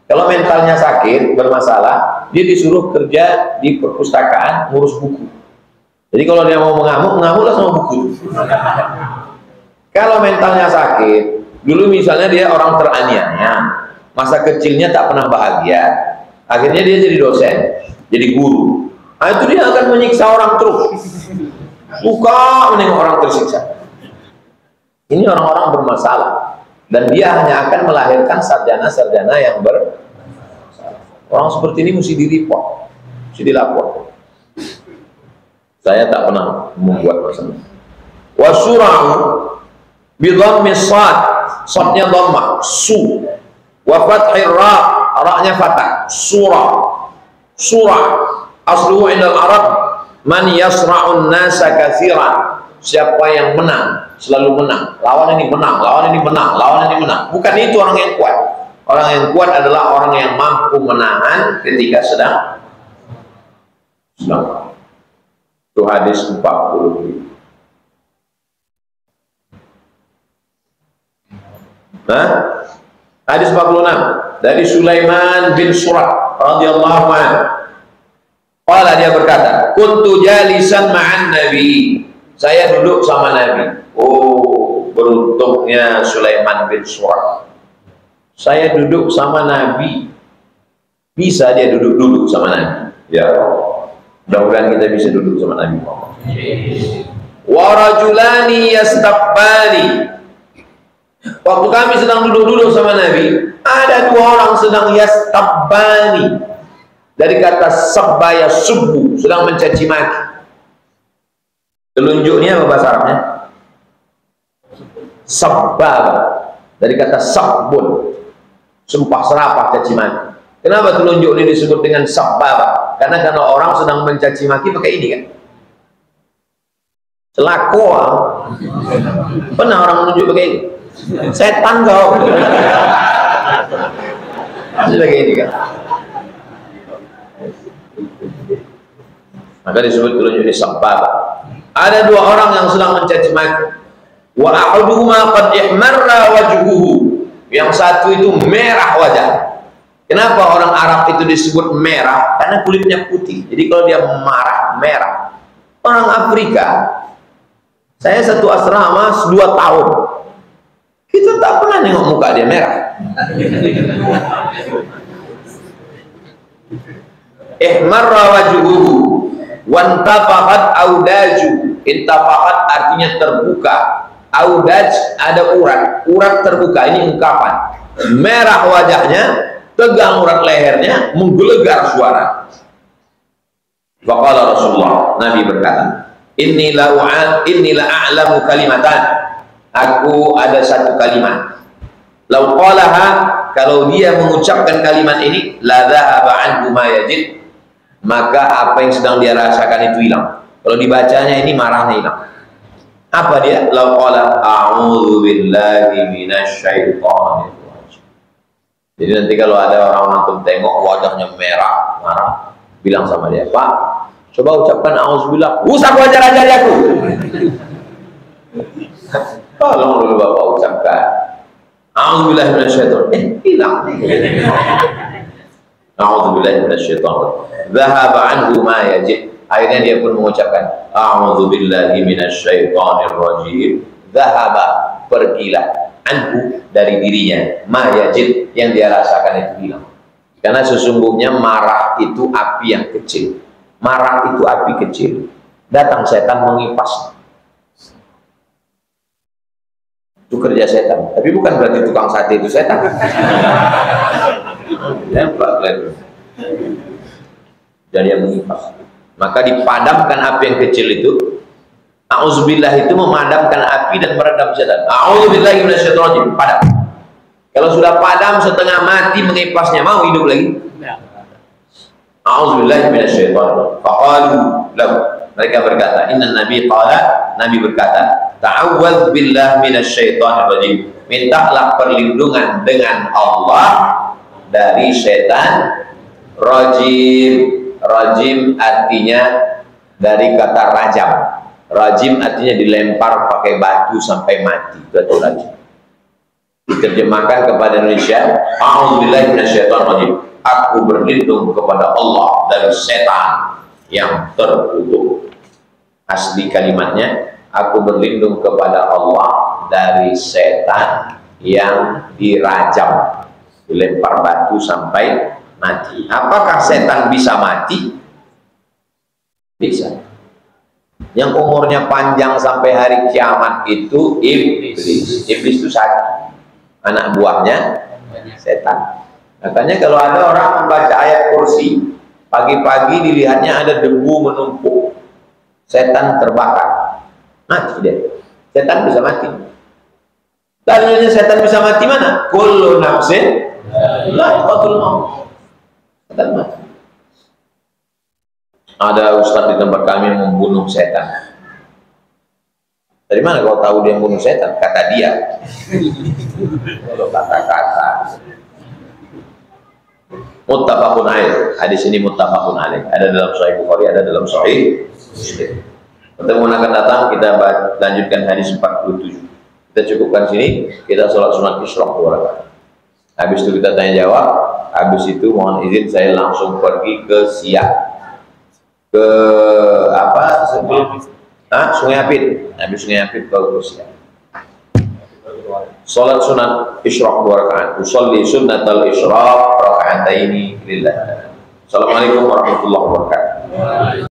Kalau mentalnya sakit, bermasalah, dia disuruh kerja di perpustakaan ngurus buku. Jadi kalau dia mau mengamuklah sama buku. Kalau mentalnya sakit, dulu misalnya dia orang teraniaya, masa kecilnya tak pernah bahagia, akhirnya dia jadi dosen, jadi guru. Nah, itu dia akan menyiksa orang terus. Suka menengok orang tersiksa. Ini orang-orang bermasalah, dan dia hanya akan melahirkan sarjana-sarjana yang bermasalah. Orang seperti ini mesti direport, mesti dilapor. Saya tak pernah membuat masalah. Wasura'u bidhammi sad, sadnya dhammah, su. Wa fathir ra, ra-nya fathah, surah. Asluhu indal Arab man yasra'un nasa katsiran. Siapa yang menang, selalu menang. Lawan ini menang, lawan ini menang, lawan ini menang. Bukan itu orang yang kuat. Orang yang kuat adalah orang yang mampu menahan ketika sedang. Itu hadis 40. Nah, hadis 46 dari Sulaiman bin Surat radhiyallahu anhu. Qala, dia berkata, kuntu jalisan ma'an nabi. Saya duduk sama Nabi. Oh, beruntungnya Sulaiman bin Surat. Saya duduk sama Nabi. Bisa dia duduk sama Nabi. Ya Allah, mudah-mudahan kita bisa duduk sama Nabi Muhammad. Wa rajulani yastabbani. Waktu kami sedang duduk-duduk sama Nabi, ada dua orang sedang yastabbani. Dari kata sabbaya subbu, sedang mencaci maki. Telunjuknya apa bahasa Arabnya? Sabbab. Dari kata sabbun, sumpah serapah, caci maki. Kenapa telunjuk ini disebut dengan sabbab? Karena orang sedang mencaci maki pakai ini kan? Celako. Pernah orang menunjuk pakai ini? Setan kau. Pakai ini kan? Maka disebut telunjuk ini sabbab. Ada dua orang yang sedang mencaci maki. Wa ahaduhuma qad ihmarra wajhuhu. Yang satu itu merah wajah. Kenapa orang Arab itu disebut merah? Karena kulitnya putih. Jadi kalau dia marah, merah. Orang Afrika, saya satu asrama 2 tahun. Kita tak pernah nengok muka dia merah. Ihmarra wajhuhu wantafaqat audaju. Intafaqat artinya terbuka, audaj ada urat terbuka. Ini ungkapan. Merah wajahnya, tegang urat lehernya, menggelegar suara. Faqala Rasulullah, Nabi berkata, inni la a'lamu kalimatan. Aku ada satu kalimat. Lau qalaha, kalau dia mengucapkan kalimat ini, la dhahaba anhu ma yajid, maka apa yang sedang dia rasakan itu hilang. Kalau dibacanya ini marahnya hilang. Apa dia? Lau qala a'udzu billahi minasyaitonir rajim. Jadi nanti kalau ada orang antum tengok wajahnya merah, marah, bilang sama dia, Pak, coba ucapkan a'udzubillah. Usah wajar aja aku. Tolong dulu Bapak ucapkan a'udzubillah minasyaitonir. Hilang. A'udzubillah minasyaitonir. Dhahaba anhu ma yajid. Akhirnya dia pun mengucapkan a'udzubillahi minasyaitonir rajim. Dhahaba, pergilah, anhu, dari dirinya, ma yajid, yang dia rasakan itu hilang. Karena sesungguhnya marah itu api yang kecil. Marah itu api kecil. Datang setan mengipas. Itu kerja setan. Tapi bukan berarti tukang sate itu setan. Dan dia mengipas. Maka dipadamkan api yang kecil itu, A'udzubillah itu memadamkan api dan meredam setan. A'udzubillahi minasyaitonir rajim. Padam. Kalau sudah padam setengah mati mengipasnya, mau hidup lagi? A'udzubillahi minasyaitonir. Faqalu lahu. Mereka berkata, inna nabi qala, nabi berkata, ta'awwadz billah minasyaitonir rajim. Mintalah perlindungan dengan Allah dari setan rajim. Rajim artinya dari kata rajam. Rajim artinya dilempar pakai batu sampai mati. Itu rajim. Diterjemahkan kepada Indonesia, a'udzubillahi minasyaitonir rajim. Aku berlindung kepada Allah dari setan yang terkutuk. Asli kalimatnya, aku berlindung kepada Allah dari setan yang dirajam, dilempar batu sampai mati. Apakah setan bisa mati? Bisa. Yang umurnya panjang sampai hari kiamat itu iblis. Iblis itu satu, anak buahnya setan. Makanya kalau ada orang membaca ayat kursi, pagi-pagi dilihatnya ada debu menumpuk, setan terbakar, mati dia. Setan bisa mati. Dalilnya setan bisa mati mana? Kullu nafsin dha'iqatul maut. Setan mati. Ada ustaz di tempat kami membunuh setan. Dari mana kau tahu dia membunuh setan? Kata dia. Kalau kata-kata. Muttafaqun alaih. Hadis ini muttafaqun alaih. Ada dalam Sahih Bukhari, ada dalam Sahih Muslim. Pertemuan akan datang kita lanjutkan hadis 47. Kita cukupkan sini. Kita sholat sunat isyraq 2 rakaat. Habis itu kita tanya jawab. Habis itu mohon izin saya langsung pergi ke Siak. Ke apa sebelum Sungai Apit. Habis Sungai Apit ke Siak. Salat sunat isyraq 2 rakaat. Usolli sunnatal isyraq raka'ataini lillah. Assalamualaikum warahmatullahi wabarakatuh.